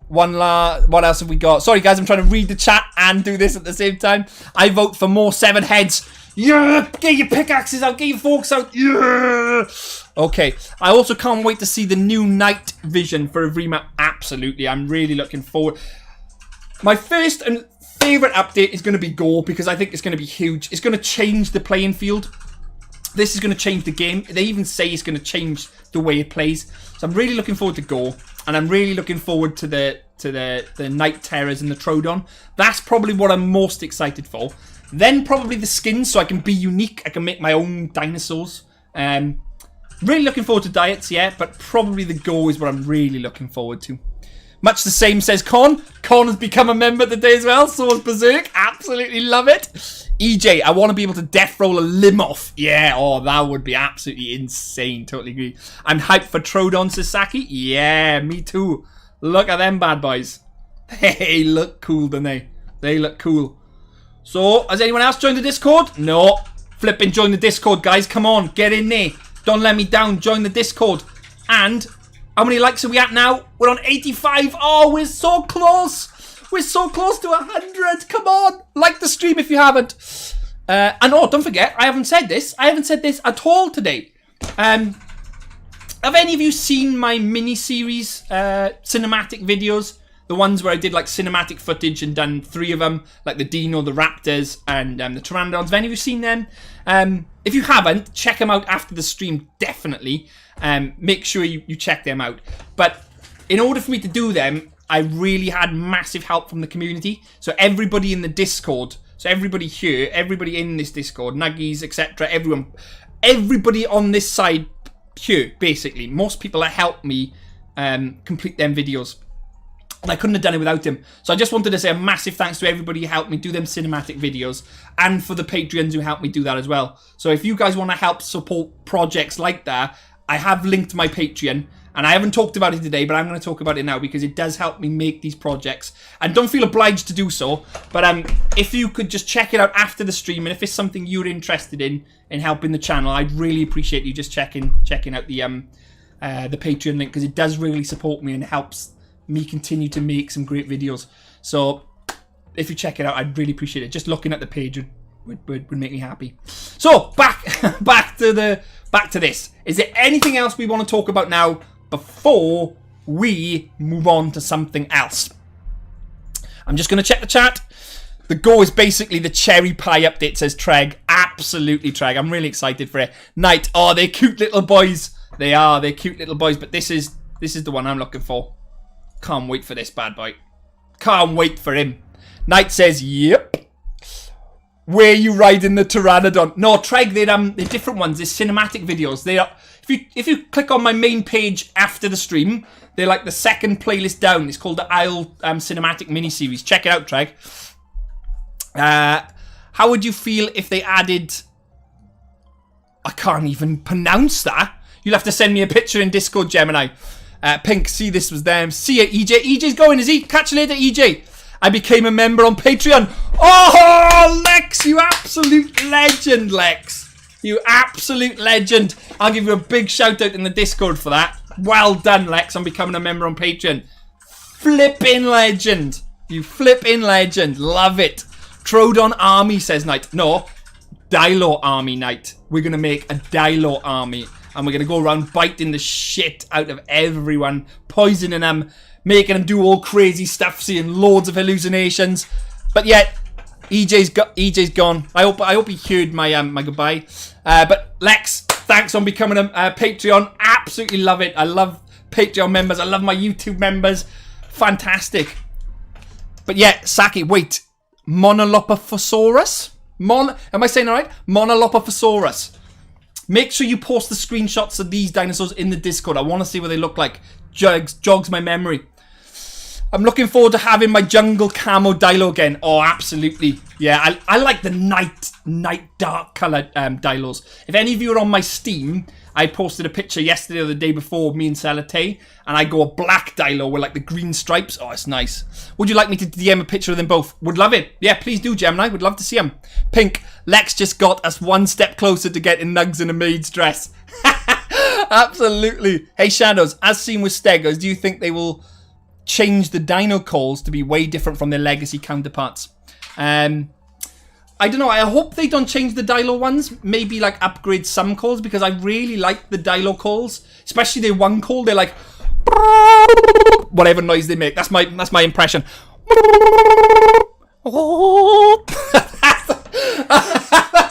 Speaker 1: What else have we got? Sorry guys, I'm trying to read the chat and do this at the same time. I vote for more 7 heads. Yeah, get your pickaxes out, get your forks out. Yeah. Okay, I also can't wait to see the new night vision for EVRIMA. Absolutely, I'm really looking forward. My first and favourite update is going to be Gore, because I think it's going to be huge. It's going to change the playing field. This is going to change the game. They even say it's going to change the way it plays. So I'm really looking forward to Gore. And I'm really looking forward to the Night Terrors and the Troodon. That's probably what I'm most excited for. Then probably the skins, so I can be unique. I can make my own dinosaurs. Really looking forward to diets, yeah. But probably the Gore is what I'm really looking forward to. Much the same, says Con. Con has become a member today as well. So has Berserk. Absolutely love it. EJ, I want to be able to death roll a limb off. Yeah, oh, that would be absolutely insane. Totally agree. I'm hyped for Troodon, Sasaki. Yeah, me too. Look at them bad boys. They look cool, don't they? They look cool. So, has anyone else joined the Discord? No. Flipping join the Discord, guys. Come on, get in there. Don't let me down. Join the Discord. And how many likes are we at now? We're on 85. Oh, we're so close. We're so close to 100. Come on. Like the stream if you haven't. And oh, don't forget, I haven't said this. I haven't said this at all today. Have any of you seen my mini-series cinematic videos? The ones where I did like cinematic footage and done 3 of them. Like the Dino, the Raptors, and the Pteranodons. Have any of you seen them? If you haven't, check them out after the stream, definitely. Make sure you check them out. But in order for me to do them, I really had massive help from the community. So everybody in the Discord, so everybody here, everybody in this Discord, Nuggies, etc., everybody on this side here, basically, most people that helped me complete them videos. And I couldn't have done it without him. So I just wanted to say a massive thanks to everybody who helped me do them cinematic videos. And for the Patreons who helped me do that as well. So if you guys want to help support projects like that, I have linked my Patreon. And I haven't talked about it today, but I'm going to talk about it now because it does help me make these projects. And don't feel obliged to do so. But if you could just check it out after the stream, and if it's something you're interested in helping the channel, I'd really appreciate you just checking out the Patreon link, because it does really support me and helps me continue to make some great videos. So if you check it out, I'd really appreciate it. Just looking at the page would make me happy. So back to this. Is there anything else we want to talk about now before we move on to something else? I'm just going to check the chat. The Go is basically the cherry pie update, says Treg. Absolutely, Treg. I'm really excited for it. Night. Oh, they're cute little boys. They are. They're cute little boys. But this is the one I'm looking for. Can't wait for this bad boy. Can't wait for him. Night says, yep. Where you riding the Pteranodon? No, Treg, they're different ones. They're cinematic videos. They are. If you click on my main page after the stream, they're like the second playlist down. It's called the Isle Cinematic Miniseries. Check it out, Treg. How would you feel if they added... I can't even pronounce that. You'll have to send me a picture in Discord, Gemini. Pink, see, this was them. See ya, EJ. EJ's going, is he? Catch you later, EJ. I became a member on Patreon. Oh, Lex, you absolute legend, Lex. You absolute legend. I'll give you a big shout out in the Discord for that. Well done, Lex, on becoming a member on Patreon. Flipping legend. You flipping legend. Love it. Troodon army, says Knight. No, Dilo army, Knight. We're going to make a Dilo army. And we're going to go around biting the shit out of everyone. Poisoning them. Making them do all crazy stuff. Seeing loads of hallucinations. But yet, EJ's gone. I hope he heard my my goodbye. But Lex, thanks on becoming a Patreon. Absolutely love it. I love Patreon members. I love my YouTube members. Fantastic. But yeah, Saki, wait. Monolopophosaurus? Am I saying it right? Monolopophosaurus. Make sure you post the screenshots of these dinosaurs in the Discord. I want to see what they look like. Jogs my memory. I'm looking forward to having my jungle camo Dilo again. Oh, absolutely. Yeah, I like the night dark colored Dilos. If any of you are on my Steam, I posted a picture yesterday or the day before of me and Salatay, and I go a black Dilo with like the green stripes. Oh, it's nice. Would you like me to DM a picture of them both? Would love it. Yeah, please do, Gemini. Would love to see them. Pink, Lex just got us one step closer to getting Nugs in a maid's dress. Absolutely. Hey, Shadows, as seen with Stegos, do you think they will change the dino calls to be way different from their legacy counterparts? I don't know. I hope they don't change the Dilo ones. Maybe like upgrade some calls, because I really like the Dilo calls, especially their one call. They're like whatever noise they make. That's my impression. That's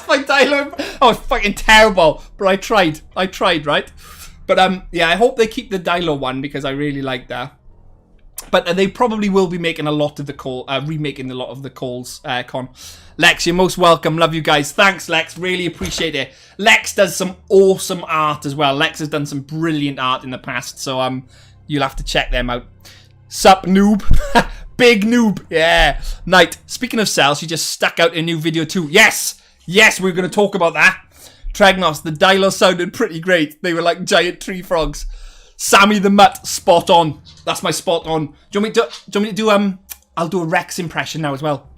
Speaker 1: my Dilo. Oh, it's fucking terrible. But I tried, right? But yeah, I hope they keep the Dilo one, because I really like that. But they probably will be making a lot of the remaking a lot of the calls, Con. Lex, you're most welcome. Love you guys. Thanks, Lex. Really appreciate it. Lex does some awesome art as well. Lex has done some brilliant art in the past, so you'll have to check them out. Sup, noob. Big noob. Yeah. Knight, speaking of cells, she just stuck out a new video too. Yes, we're going to talk about that. Tregnos, the Dilo sounded pretty great. They were like giant tree frogs. Sammy the Mutt, spot on. That's my spot on. Do you want me to do I'll do a Rex impression now as well.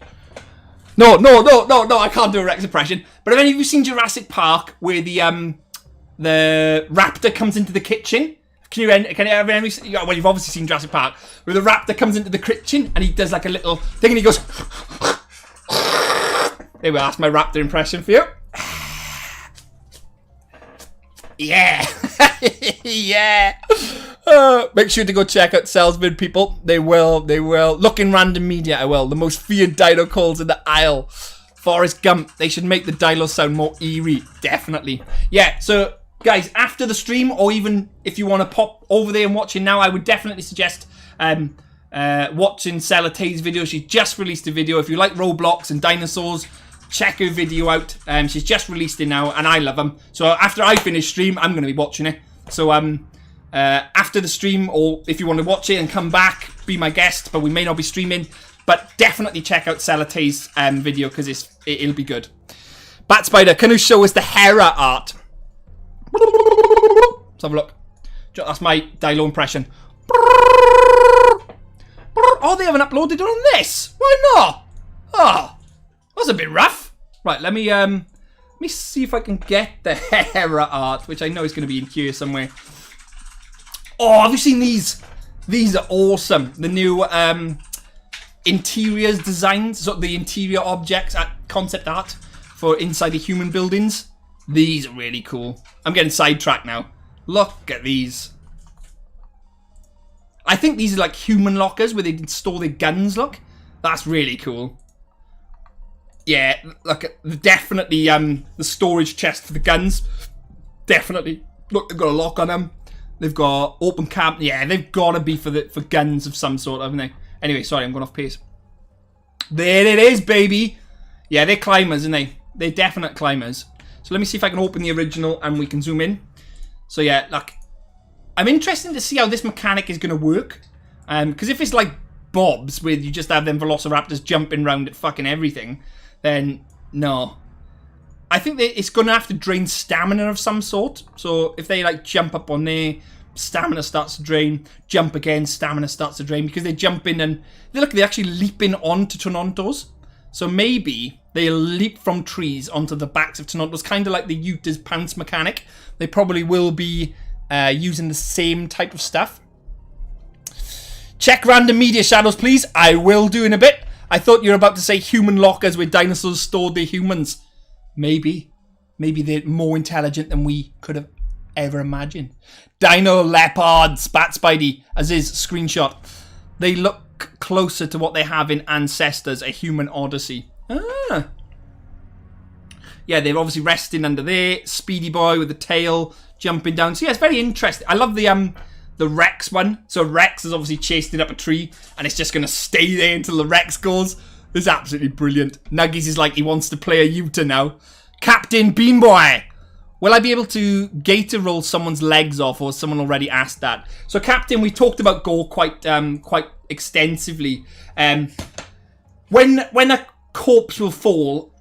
Speaker 1: No, I can't do a Rex impression. But have any of you seen Jurassic Park, where the raptor comes into the kitchen? Can you well, you've obviously seen Jurassic Park, where the raptor comes into the kitchen and he does like a little thing and he goes. There we are, that's my raptor impression for you. Yeah. Yeah. Make sure to go check out Salesman, people. They will. Look in random media, I will. The most feared dino calls in the aisle. Forrest Gump. They should make the dino sound more eerie. Definitely. Yeah, so, guys, after the stream, or even if you want to pop over there and watch it now, I would definitely suggest watching Salatay's video. She just released a video. If you like Roblox and dinosaurs, check her video out. She's just released it now, and I love them. So after I finish stream, I'm going to be watching it. So after the stream, or if you want to watch it and come back, be my guest, but we may not be streaming. But definitely check out Salatay's video, because it'll be good. Bat Spider, can you show us the Hera art? Let's have a look. That's my Dilo impression. Oh, they haven't uploaded it on this. Why not? Oh, that's a bit rough. Right, let me see if I can get the Hera art, which I know is going to be in here somewhere. Oh, have you seen these? These are awesome. The new interiors designs, so the interior objects at concept art for inside the human buildings. These are really cool. I'm getting sidetracked now. Look at these. I think these are like human lockers where they can store their guns, look. That's really cool. Yeah, look, definitely the storage chest for the guns. Definitely. Look, they've got a lock on them. They've got open cam. Yeah, they've got to be for guns of some sort, haven't they? Anyway, sorry, I'm going off pace. There it is, baby. Yeah, they're climbers, aren't they? They're definite climbers. So let me see if I can open the original and we can zoom in. So yeah, look. I'm interested to see how this mechanic is going to work. Because if it's like Bob's, where you just have them velociraptors jumping around at fucking everything, then no. I think that it's going to have to drain stamina of some sort. So if they like jump up on there, stamina starts to drain. Jump again, stamina starts to drain, because they jump in and they're actually leaping onto Tonontos. So maybe they'll leap from trees onto the backs of Tonontos, kind of like the Utah's pounce mechanic. They probably will be using the same type of stuff. Check random media shadows, please. I will do in a bit. I thought you were about to say human lockers where dinosaurs stored their humans. Maybe. Maybe they're more intelligent than we could have ever imagined. Dino leopards, Bat Spidey, as is screenshot. They look closer to what they have in Ancestors, a human odyssey. Ah. Yeah, they're obviously resting under there. Speedy boy with the tail jumping down. So yeah, it's very interesting. I love the Rex one. So Rex is obviously chased it up a tree, and it's just going to stay there until the Rex goes. It's absolutely brilliant. Nuggies is like he wants to play a Utah now. Captain Beanboy. Will I be able to gator roll someone's legs off, or someone already asked that? So Captain, we talked about Gore quite extensively. When a corpse will fall,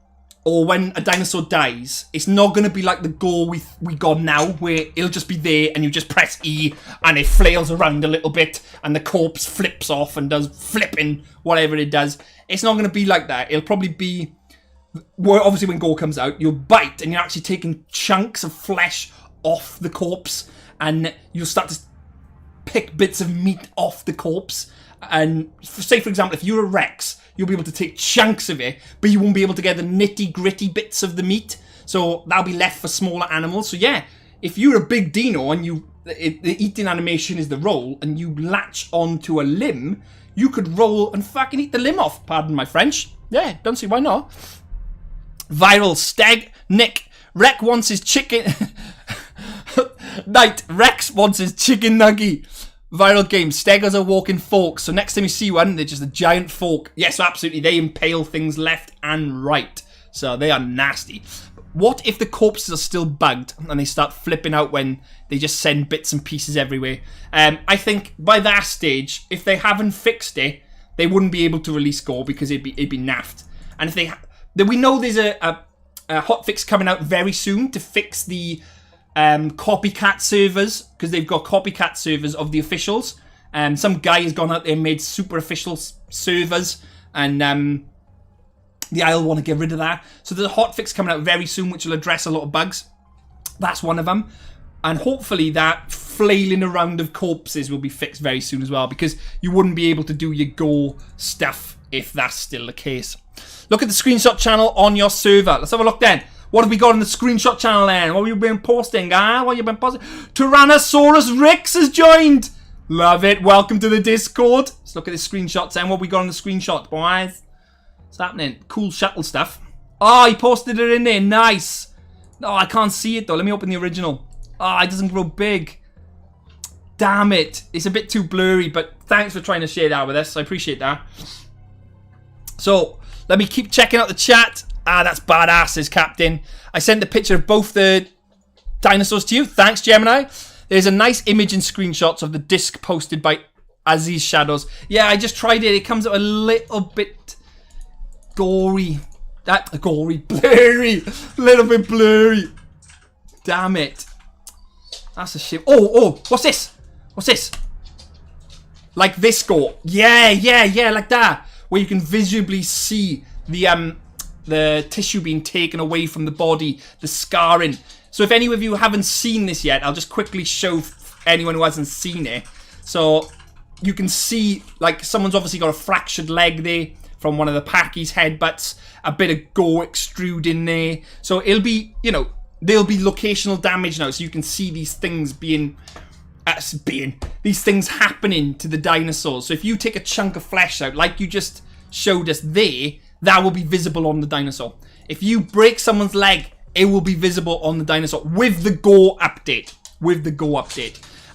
Speaker 1: or when a dinosaur dies, it's not going to be like the Gore we got now, where it'll just be there and you just press E and it flails around a little bit and the corpse flips off and does flipping whatever it does. It's not going to be like that. It'll probably be, well, obviously when Gore comes out, you'll bite and you're actually taking chunks of flesh off the corpse, and you'll start to pick bits of meat off the corpse. And say, for example, if you're a Rex, you'll be able to take chunks of it, but you won't be able to get the nitty-gritty bits of the meat. So that'll be left for smaller animals. So yeah, if you're a big dino and the eating animation is the roll, and you latch onto a limb, you could roll and fucking eat the limb off. Pardon my French. Yeah, don't see why not. Viral Steg Nick. Rex wants his chicken. Night. Rex wants his chicken nuggie. Viral game. Stegos are walking forks. So next time you see one, they're just a giant fork. Yes, absolutely. They impale things left and right. So they are nasty. What if the corpses are still bugged and they start flipping out when they just send bits and pieces everywhere? I think by that stage, if they haven't fixed it, they wouldn't be able to release Gore because it'd be naffed. And if we know there's a hotfix coming out very soon to fix the copycat servers, because they've got copycat servers of the officials. Some guy has gone out there and made super official servers, and the Isle want to get rid of that. So there's a hotfix coming out very soon which will address a lot of bugs. That's one of them. And hopefully that flailing around of corpses will be fixed very soon as well, because you wouldn't be able to do your Gore stuff if that's still the case. Look at the screenshot channel on your server. Let's have a look then. What have we got in the screenshot channel then? What have you been posting, huh? What have you been posting? Tyrannosaurus Rex has joined. Love it. Welcome to the Discord. Let's look at the screenshots then. What have we got in the screenshot, boys? What's happening? Cool shuttle stuff. Oh, he posted it in there. Nice. Oh, I can't see it though. Let me open the original. Oh, it doesn't grow big. Damn it. It's a bit too blurry, but thanks for trying to share that with us. I appreciate that. So, let me keep checking out the chat. Ah, that's badass, says Captain. I sent the picture of both the dinosaurs to you. Thanks, Gemini. There's a nice image and screenshots of the disc posted by Aziz Shadows. Yeah, I just tried it. It comes out a little bit gory. Blurry. A little bit blurry. Damn it. That's a shame. Oh, what's this? What's this? Like this Gore. Yeah, like that. Where you can visibly see the tissue being taken away from the body, the scarring. So if any of you haven't seen this yet, I'll just quickly show anyone who hasn't seen it. So you can see, like, someone's obviously got a fractured leg there from one of the Pachy's headbutts, a bit of Gore extruding there. So it'll be, you know, there'll be locational damage now, so you can see these things these things happening to the dinosaurs. So if you take a chunk of flesh out, like you just showed us there, that will be visible on the dinosaur. If you break someone's leg, it will be visible on the dinosaur with the Gore update.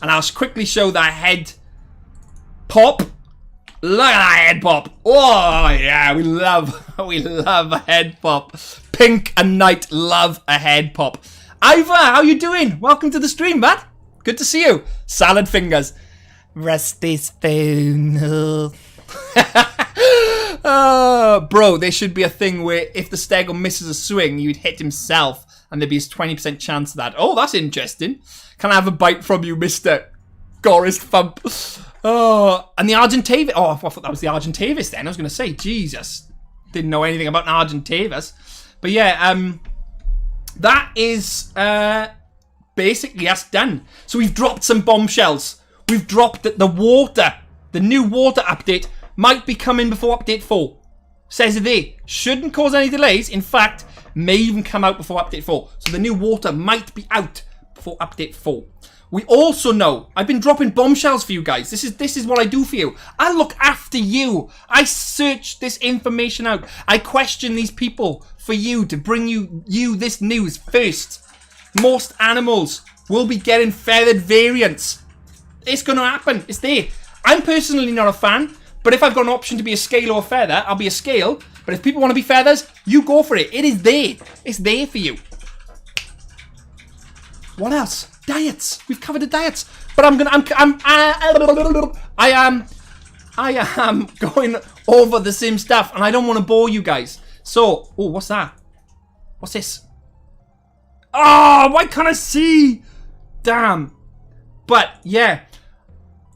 Speaker 1: And I'll quickly show that head pop. Look at that head pop. Oh yeah, we love a head pop. Pink and Night love a head pop. Ivor, how you doing? Welcome to the stream, man. Good to see you. Salad fingers. Rusty spoon. Bro, there should be a thing where if the Stego misses a swing, you'd hit himself, and there'd be a 20% chance of that. Oh, that's interesting. Can I have a bite from you, Mr. Gorist Thump? Oh, and the Argentavis. Oh, I thought that was the Argentavis then. I was going to say, Jesus. Didn't know anything about an Argentavis. But yeah, that is basically us done. So we've dropped some bombshells. We've dropped the water. The new water update might be coming before update 4. says they shouldn't cause any delays. In fact, may even come out before update 4. So the new water might be out before update 4. We also know, I've been dropping bombshells for you guys. This is what I do for you. I look after you. I search this information out. I question these people for you to bring you this news first. Most animals will be getting feathered variants. It's going to happen. It's there. I'm personally not a fan, but if I've got an option to be a scale or a feather, I'll be a scale. But if people want to be feathers, you go for it. It is there. It's there for you. What else? Diets. We've covered the diets. But I am going over the same stuff, and I don't want to bore you guys. So, oh, what's that? What's this? Oh, why can't I see? Damn. But yeah,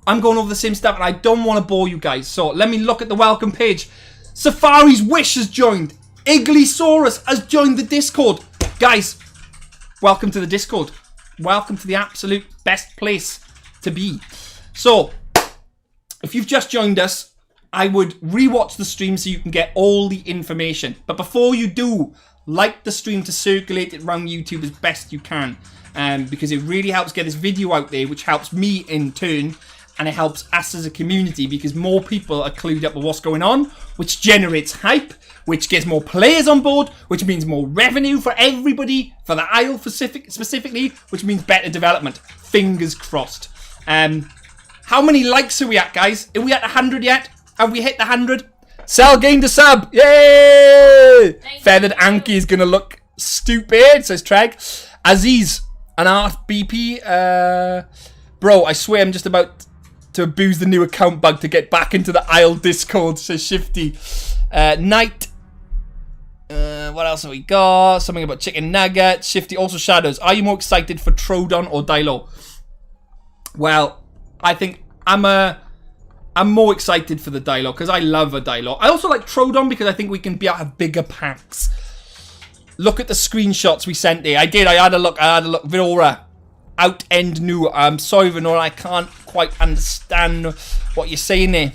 Speaker 1: I'm going over the same stuff, and I don't want to bore you guys. So let me look at the welcome page. Safari's Wish has joined. Iglysaurus has joined the Discord. Guys, welcome to the Discord. Welcome to the absolute best place to be. So, if you've just joined us, I would rewatch the stream so you can get all the information. But before you do, like the stream to circulate it around YouTube as best you can. Because it really helps get this video out there, which helps me in turn. And it helps us as a community because more people are clued up with what's going on, which generates hype, which gets more players on board, which means more revenue for everybody, for the Isle specifically, which means better development. Fingers crossed. How many likes are we at, guys? Are we at 100 yet? Have we hit the 100? Sal gained a sub. Yay! Feathered Anki is going to look stupid, says Treg. Aziz, an art BP. Bro, I swear I'm just about to abuse the new account bug to get back into the Isle Discord, says Shifty. Night. What else have we got? Something about chicken nugget. Shifty, also Shadows. Are you more excited for Troodon or Dilo? Well, I think I'm more excited for the Dilo because I love a Dilo. I also like Troodon because I think we can have bigger packs. Look at the screenshots we sent there. I had a look. Virora. Out end new. I'm sorry, Venora, I can't quite understand what you're saying there.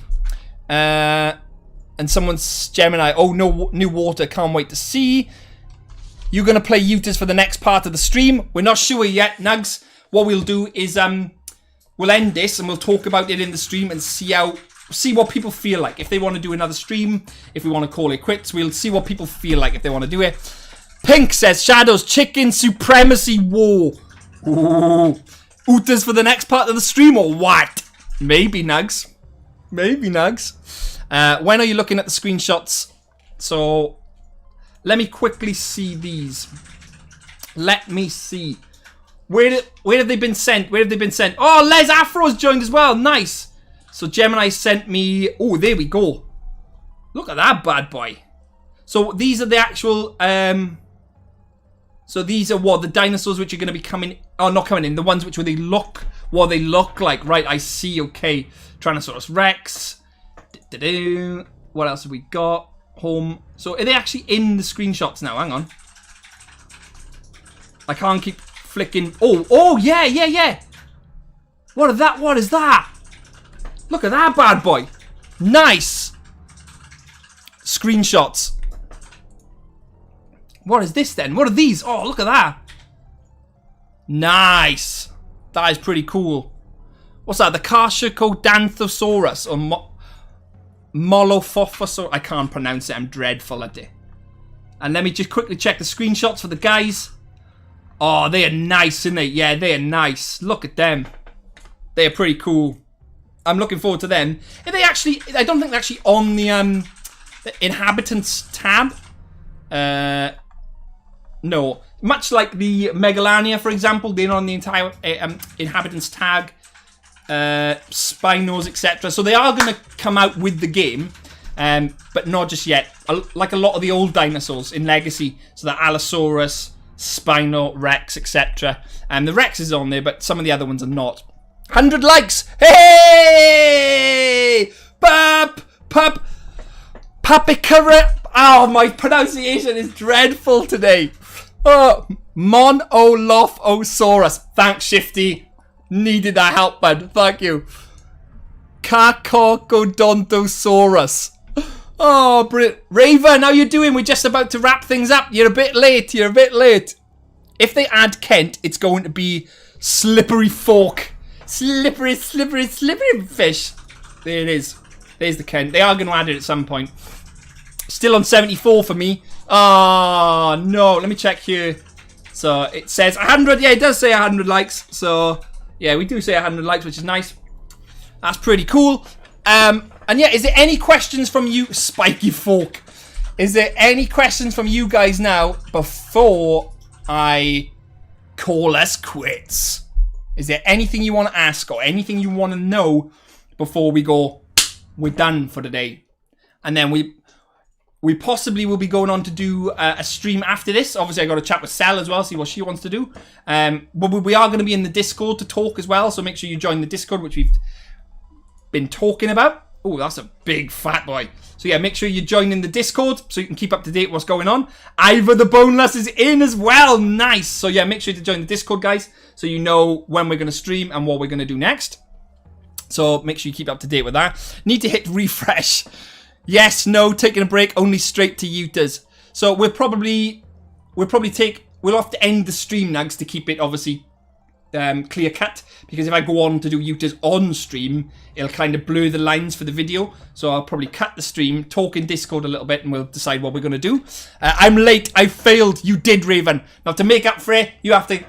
Speaker 1: And someone's Gemini. Oh, no, new water. Can't wait to see. You're going to play Utis for the next part of the stream. We're not sure yet, Nugs. What we'll do is we'll end this and we'll talk about it in the stream and see what people feel like. If they want to do another stream, if we want to call it quits, we'll see what people feel like if they want to do it. Pink says, Shadows, Chicken Supremacy War. Ooh. Utas for the next part of the stream or what? Maybe, Nugs. Maybe, Nugs. When are you looking at the screenshots? So, let me quickly see these. Let me see. Where have they been sent? Where have they been sent? Oh, Les Afro's joined as well. Nice. So, Gemini sent me... Oh, there we go. Look at that bad boy. So, these are the actual... So these are what the dinosaurs which are going to be coming. Oh, not coming in. The ones which they look like. Right, I see. Okay, Tyrannosaurus Rex. What else have we got? Home. So are they actually in the screenshots now? Hang on. I can't keep flicking. Oh, yeah. What is that? Look at that bad boy. Nice. Screenshots. What is this then? What are these? Oh, look at that. Nice. That is pretty cool. What's that? The Pachycephalosaurus or Molophophosauros. I can't pronounce it. I'm dreadful at it. And let me just quickly check the screenshots for the guys. Oh, they are nice, aren't they? Yeah, they are nice. Look at them. They are pretty cool. I'm looking forward to them. Are they actually... I don't think they're actually on the inhabitants tab. No. Much like the Megalania, for example, they're on the entire inhabitants tag, Spinos, etc. So they are going to come out with the game, but not just yet. Like a lot of the old dinosaurs in Legacy, so the Allosaurus, Spino, Rex, etc. And the Rex is on there, but some of the other ones are not. 100 likes! Hey! Papicara. Oh, my pronunciation is dreadful today. Oh, Monolophosaurus. Thanks, Shifty. Needed that help, bud. Thank you. Carcodontosaurus. Oh, brilliant. Raven, how you doing? We're just about to wrap things up. You're a bit late. You're a bit late. If they add Kent, it's going to be slippery fork. Slippery, slippery, slippery fish. There it is. There's the Kent. They are going to add it at some point. Still on 74 for me. Oh, no. Let me check here. So, it says 100. Yeah, it does say 100 likes. So, yeah, we do say 100 likes, which is nice. That's pretty cool. And yeah, is there any questions from you, Spiky Fork? Is there any questions from you guys now before I call us quits? Is there anything you want to ask or anything you want to know before we go, we're done for the day? And then we possibly will be going on to do a stream after this. Obviously, I got to chat with Sel as well, see what she wants to do. But we are going to be in the Discord to talk as well, so make sure you join the Discord, which we've been talking about. Oh, that's a big fat boy. So yeah, make sure you join in the Discord so you can keep up to date with what's going on. Ivor the Boneless is in as well. Nice. So yeah, make sure to join the Discord, guys, so you know when we're going to stream and what we're going to do next. So make sure you keep up to date with that. Need to hit refresh. Yes, no, taking a break, only straight to Utah's. So we'll have to end the stream now to keep it obviously clear cut, because if I go on to do Utah's on stream, it'll kind of blur the lines for the video. So I'll probably cut the stream, talk in Discord a little bit, and we'll decide what we're going to do. I'm late. I failed. You did, Raven. Now to make up for it, you have to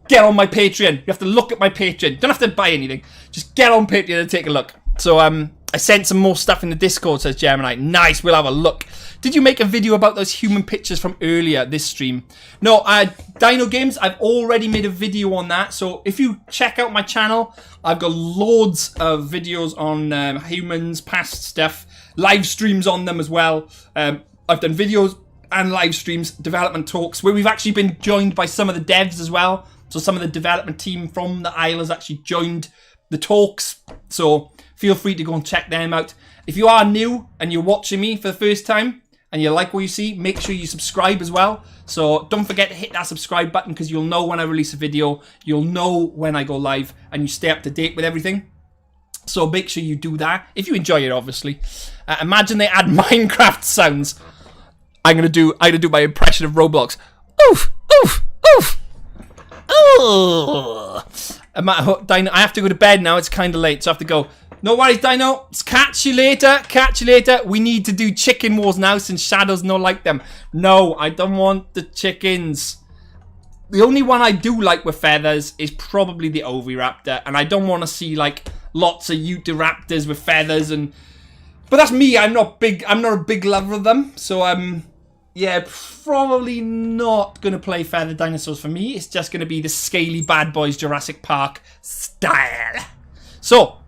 Speaker 1: get on my Patreon. You have to look at my Patreon. You don't have to buy anything. Just get on Patreon and take a look. So I sent some more stuff in the Discord, says Gemini. Nice, we'll have a look. Did you make a video about those human pictures from earlier this stream? No, Dino Games, I've already made a video on that. So if you check out my channel, I've got loads of videos on humans, past stuff, live streams on them as well. I've done videos and live streams, development talks, where we've actually been joined by some of the devs as well. So some of the development team from the Isle has actually joined the talks. So feel free to go and check them out. If you are new and you're watching me for the first time and you like what you see, make sure you subscribe as well. So don't forget to hit that subscribe button, because you'll know when I release a video, you'll know when I go live, and you stay up to date with everything. So make sure you do that if you enjoy it, obviously. Imagine they add Minecraft sounds. I'm gonna do my impression of Roblox. Oof, oof, oof. Oh. Dino, I have to go to bed now. It's kind of late, so I have to go. No worries, Dino. Catch you later. Catch you later. We need to do chicken wars now since Shadow's not like them. No, I don't want the chickens. The only one I do like with feathers is probably the Oviraptor, and I don't want to see like lots of Utahraptors with feathers. But that's me. I'm not a big lover of them. So yeah, probably not gonna play feathered dinosaurs for me. It's just gonna be the scaly bad boys Jurassic Park style. So,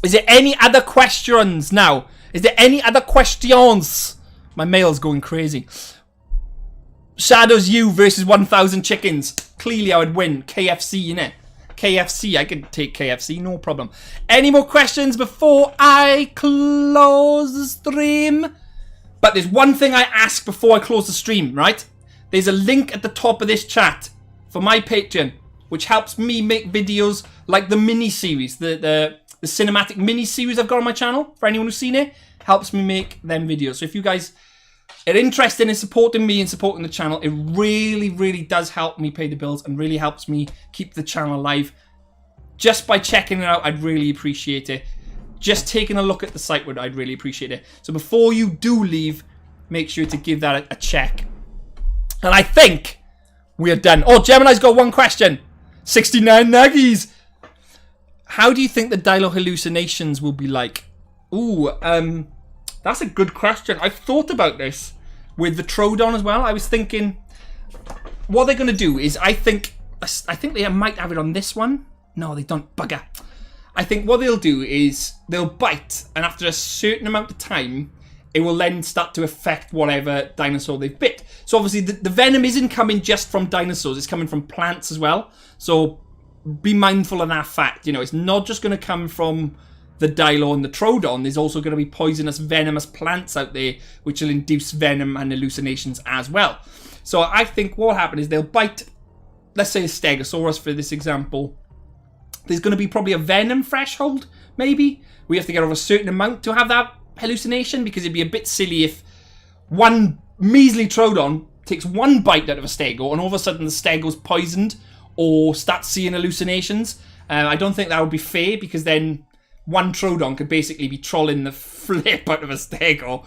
Speaker 1: is there any other questions now? Is there any other questions? My mail's going crazy. Shadows you versus 1,000 chickens. Clearly I would win. KFC, innit? KFC, I can take KFC, no problem. Any more questions before I close the stream? But there's one thing I ask before I close the stream, right? There's a link at the top of this chat for my Patreon, which helps me make videos like the mini-series, the cinematic mini-series I've got on my channel. For anyone who's seen it, helps me make them videos. So if you guys are interested in supporting me and supporting the channel, it really, really does help me pay the bills and really helps me keep the channel alive. Just by checking it out, I'd really appreciate it. Just taking a look at the site would, I'd really appreciate it. So before you do leave, make sure to give that a check. And I think we are done. Oh, Gemini's got one question. 69 nuggies. How do you think the dino hallucinations will be like? Ooh, that's a good question. I've thought about this with the Troodon as well. I was thinking what they're going to do is I think they might have it on this one. No, they don't. Bugger. I think what they'll do is they'll bite, and after a certain amount of time, it will then start to affect whatever dinosaur they've bit. So obviously the venom isn't coming just from dinosaurs, it's coming from plants as well. So be mindful of that fact. You know, it's not just going to come from the Dilo and the Troodon. There's also going to be poisonous, venomous plants out there, which will induce venom and hallucinations as well. So I think what will happen is they'll bite, let's say a Stegosaurus for this example. There's going to be probably a venom threshold, maybe. We have to get over a certain amount to have that hallucination, because it'd be a bit silly if one measly Troodon takes one bite out of a stego and all of a sudden the stego's poisoned or starts seeing hallucinations. I don't think that would be fair, because then one Troodon could basically be trolling the flip out of a stego.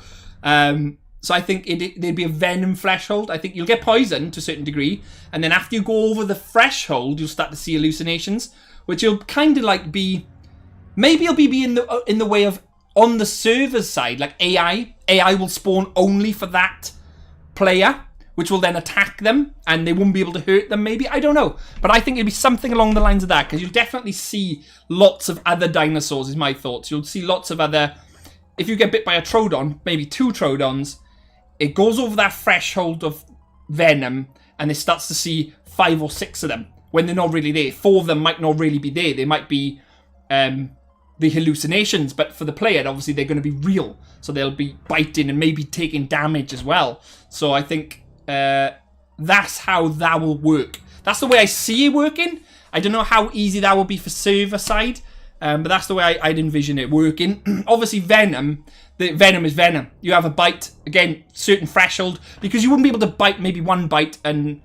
Speaker 1: So I think there'd be a venom threshold. I think you'll get poisoned to a certain degree, and then after you go over the threshold, you'll start to see hallucinations, which will kind of like be, maybe it'll be in the way of, on the server's side, like AI will spawn only for that player, which will then attack them, and they won't be able to hurt them, maybe. I don't know. But I think it'll be something along the lines of that, because you'll definitely see lots of other dinosaurs, is my thoughts. You'll see lots of other... If you get bit by a Troodon, maybe 2 Troodons, it goes over that threshold of venom, and it starts to see 5 or 6 of them, when they're not really there. 4 of them might not really be there. They might be the hallucinations, but for the player, obviously, they're going to be real. So they'll be biting and maybe taking damage as well. So I think... that's how that will work. That's the way I see it working. I don't know how easy that will be for server side, but that's the way I'd envision it working. Obviously, Venom, the Venom is Venom. You have a bite, again, certain threshold, because you wouldn't be able to bite maybe one bite, and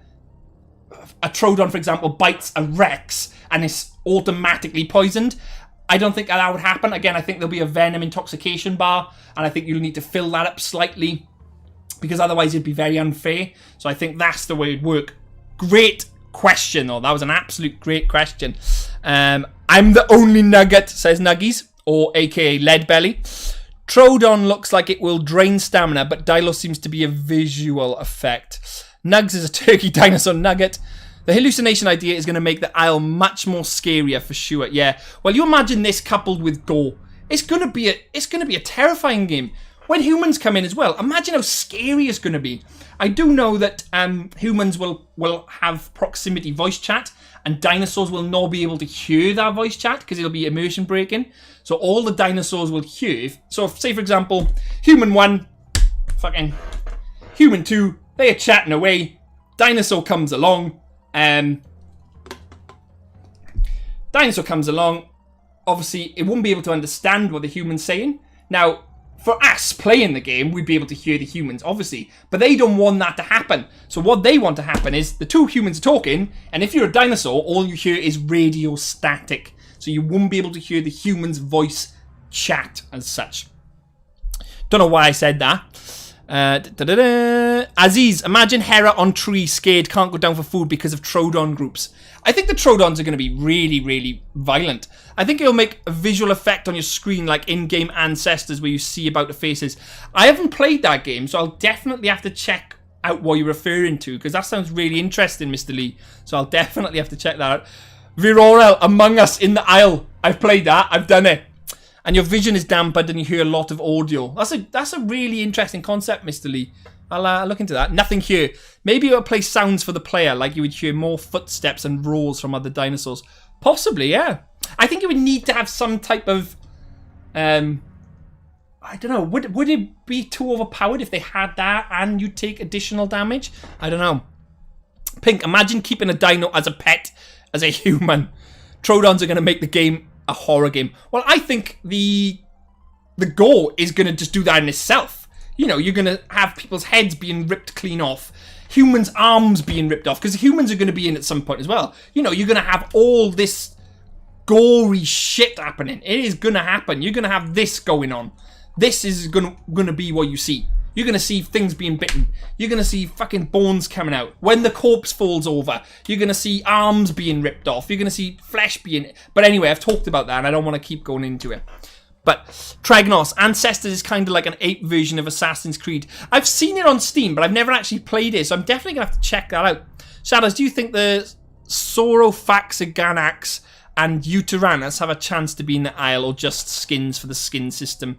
Speaker 1: a Troodon, for example, bites a Rex and is automatically poisoned. I don't think that would happen. Again, I think there'll be a Venom intoxication bar, and I think you'll need to fill that up slightly, because otherwise it'd be very unfair. So I think that's the way it'd work. Great question, though. That was an absolute great question. I'm the only nugget, says Nuggies, or aka Lead Belly. Troodon looks like it will drain stamina, but Dilo seems to be a visual effect. Nugs is a turkey dinosaur nugget. The hallucination idea is going to make the Isle much more scarier for sure. Yeah. Well, you imagine this coupled with Gore. It's going to be a terrifying game. When humans come in as well, imagine how scary it's going to be. I do know that humans will have proximity voice chat, and dinosaurs will not be able to hear that voice chat because it'll be immersion breaking. So all the dinosaurs will hear. So if, say, for example, human 1, fucking human 2, they are chatting away. Dinosaur comes along. Obviously, it won't be able to understand what the human's saying. Now, for us playing the game, we'd be able to hear the humans, obviously. But they don't want that to happen. So what they want to happen is the 2 humans are talking, and if you're a dinosaur, all you hear is radio static. So you won't be able to hear the human's voice chat as such. Don't know why I said that. Aziz, imagine Hera on tree, scared, can't go down for food because of Troodon groups. I think the Troodons are going to be really, really violent. I think it'll make a visual effect on your screen like in-game Ancestors where you see about the faces. I haven't played that game, so I'll definitely have to check out what you're referring to, because that sounds really interesting, Mr. Lee. So I'll definitely have to check that out. Virorel, Among Us in the Isle. I've played that. I've done it. And your vision is dampened and you hear a lot of audio. That's a really interesting concept, Mr. Lee. I'll look into that. Nothing here. Maybe it'll play sounds for the player, like you would hear more footsteps and roars from other dinosaurs. Possibly, yeah. I think it would need to have some type of... I don't know. Would it be too overpowered if they had that and you take additional damage? I don't know. Pink, imagine keeping a dino as a pet, as a human. Troodons are going to make the game a horror game. Well, I think the Gore is going to just do that in itself. You know, you're going to have people's heads being ripped clean off. Humans' arms being ripped off. Because humans are going to be in at some point as well. You know, you're going to have all this gory shit happening. It is going to happen. You're going to have this going on. This is going to be what you see. You're going to see things being bitten. You're going to see fucking bones coming out. When the corpse falls over, you're going to see arms being ripped off. You're going to see flesh being... But anyway, I've talked about that and I don't want to keep going into it. But Tragnos, Ancestors is kind of like an ape version of Assassin's Creed. I've seen it on Steam, but I've never actually played it, so I'm definitely going to have to check that out. Shadows, do you think the Saurophaxiganax and Uteranus have a chance to be in the Isle, or just skins for the skin system?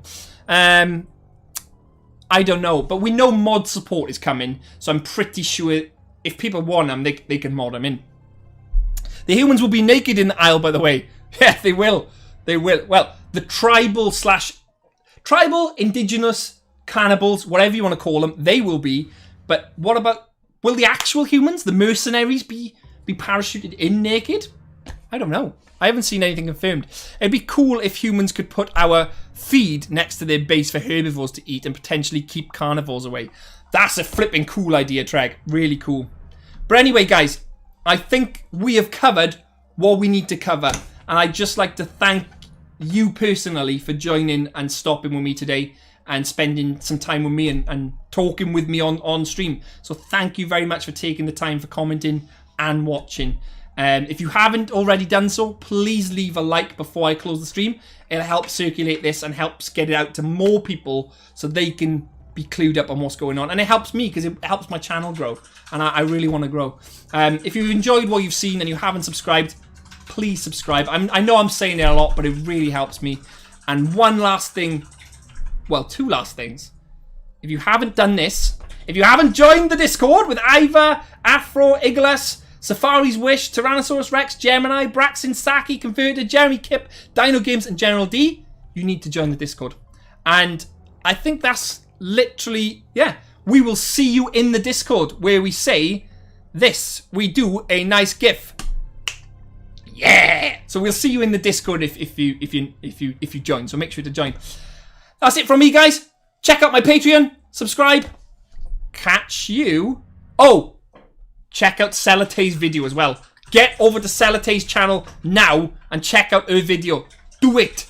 Speaker 1: I don't know, but we know mod support is coming, so I'm pretty sure if people want them, they can mod them in. The humans will be naked in the Isle, by the way. Yeah, they will. They will. Well, the tribal, indigenous, cannibals, whatever you want to call them, they will be. But what about, will the actual humans, the mercenaries, be parachuted in naked? I don't know. I haven't seen anything confirmed. It'd be cool if humans could put our feed next to their base for herbivores to eat and potentially keep carnivores away. That's a flipping cool idea, Treg. Really cool. But anyway, guys, I think we have covered what we need to cover. And I'd just like to thank you personally for joining and stopping with me today and spending some time with me and talking with me on stream. So thank you very much for taking the time for commenting and watching. If you haven't already done so, please leave a like before I close the stream. It'll help circulate this and helps get it out to more people so they can be clued up on what's going on. And it helps me because it helps my channel grow. And I really want to grow. If you've enjoyed what you've seen and you haven't subscribed, please subscribe. I know I'm saying it a lot, but it really helps me. And one last thing, well, two last things. If you haven't done this, if you haven't joined the Discord with Iva, Afro, Iglas, Safari's Wish, Tyrannosaurus Rex, Gemini, Braxton, Saki, Converted, Jeremy Kip, Dino Games, and General D, you need to join the Discord. And I think that's literally, yeah, we will see you in the Discord where we say this. We do a nice GIF. Yeah! So we'll see you in the Discord if you join. So make sure to join. That's it from me, guys. Check out my Patreon. Subscribe. Catch you. Oh, check out Celatay's video as well. Get over to Celatay's channel now and check out her video. Do it.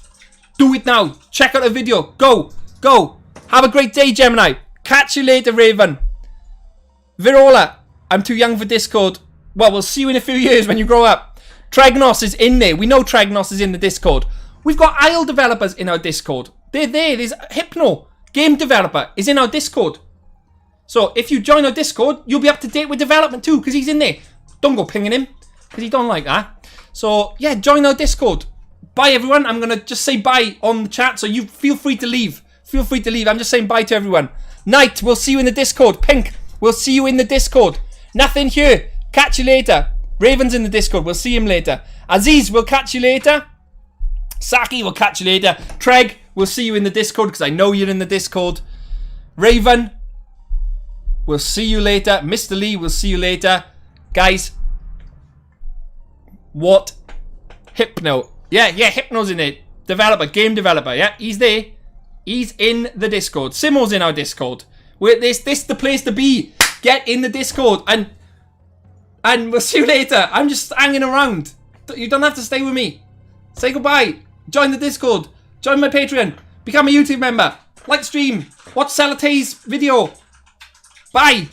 Speaker 1: Do it now. Check out her video. Go. Go. Have a great day, Gemini. Catch you later, Raven. Virola. I'm too young for Discord. Well, we'll see you in a few years when you grow up. Tragnos is in there. We know Tragnos is in the Discord. We've got Isle developers in our Discord. They're there. There's Hypno, game developer, is in our Discord. So if you join our Discord, you'll be up to date with development too, because he's in there. Don't go pinging him, because he don't like that. So yeah, join our Discord. Bye everyone. I'm going to just say bye on the chat, so you feel free to leave. Feel free to leave. I'm just saying bye to everyone. Night, we'll see you in the Discord. Pink, we'll see you in the Discord. Nothing here. Catch you later. Raven's in the Discord. We'll see him later. Aziz, we'll catch you later. Saki, we'll catch you later. Treg, we'll see you in the Discord because I know you're in the Discord. Raven, we'll see you later. Mr. Lee, we'll see you later. Guys, what? Hypno. Yeah, Hypno's in it. Developer, game developer. Yeah, he's there. He's in the Discord. Simo's in our Discord. This is the place to be. Get in the Discord and we'll see you later. I'm just hanging around. You don't have to stay with me. Say goodbye. Join the Discord. Join my Patreon. Become a YouTube member. Like stream. Watch Celatay's video. Bye.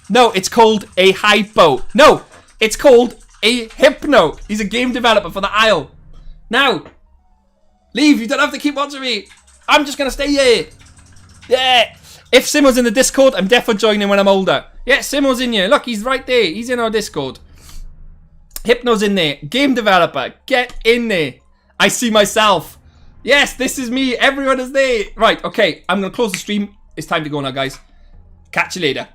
Speaker 1: No, it's called a Hypo. No, it's called a Hypno. He's a game developer for the Isle. Now, leave. You don't have to keep watching me. I'm just going to stay here. Yeah. If Simo's in the Discord, I'm definitely joining when I'm older. Yeah, Simo's in here. Look, he's right there. He's in our Discord. Hypno's in there. Game developer. Get in there. I see myself. Yes, this is me. Everyone is there. Right, okay. I'm going to close the stream. It's time to go now, guys. Catch you later.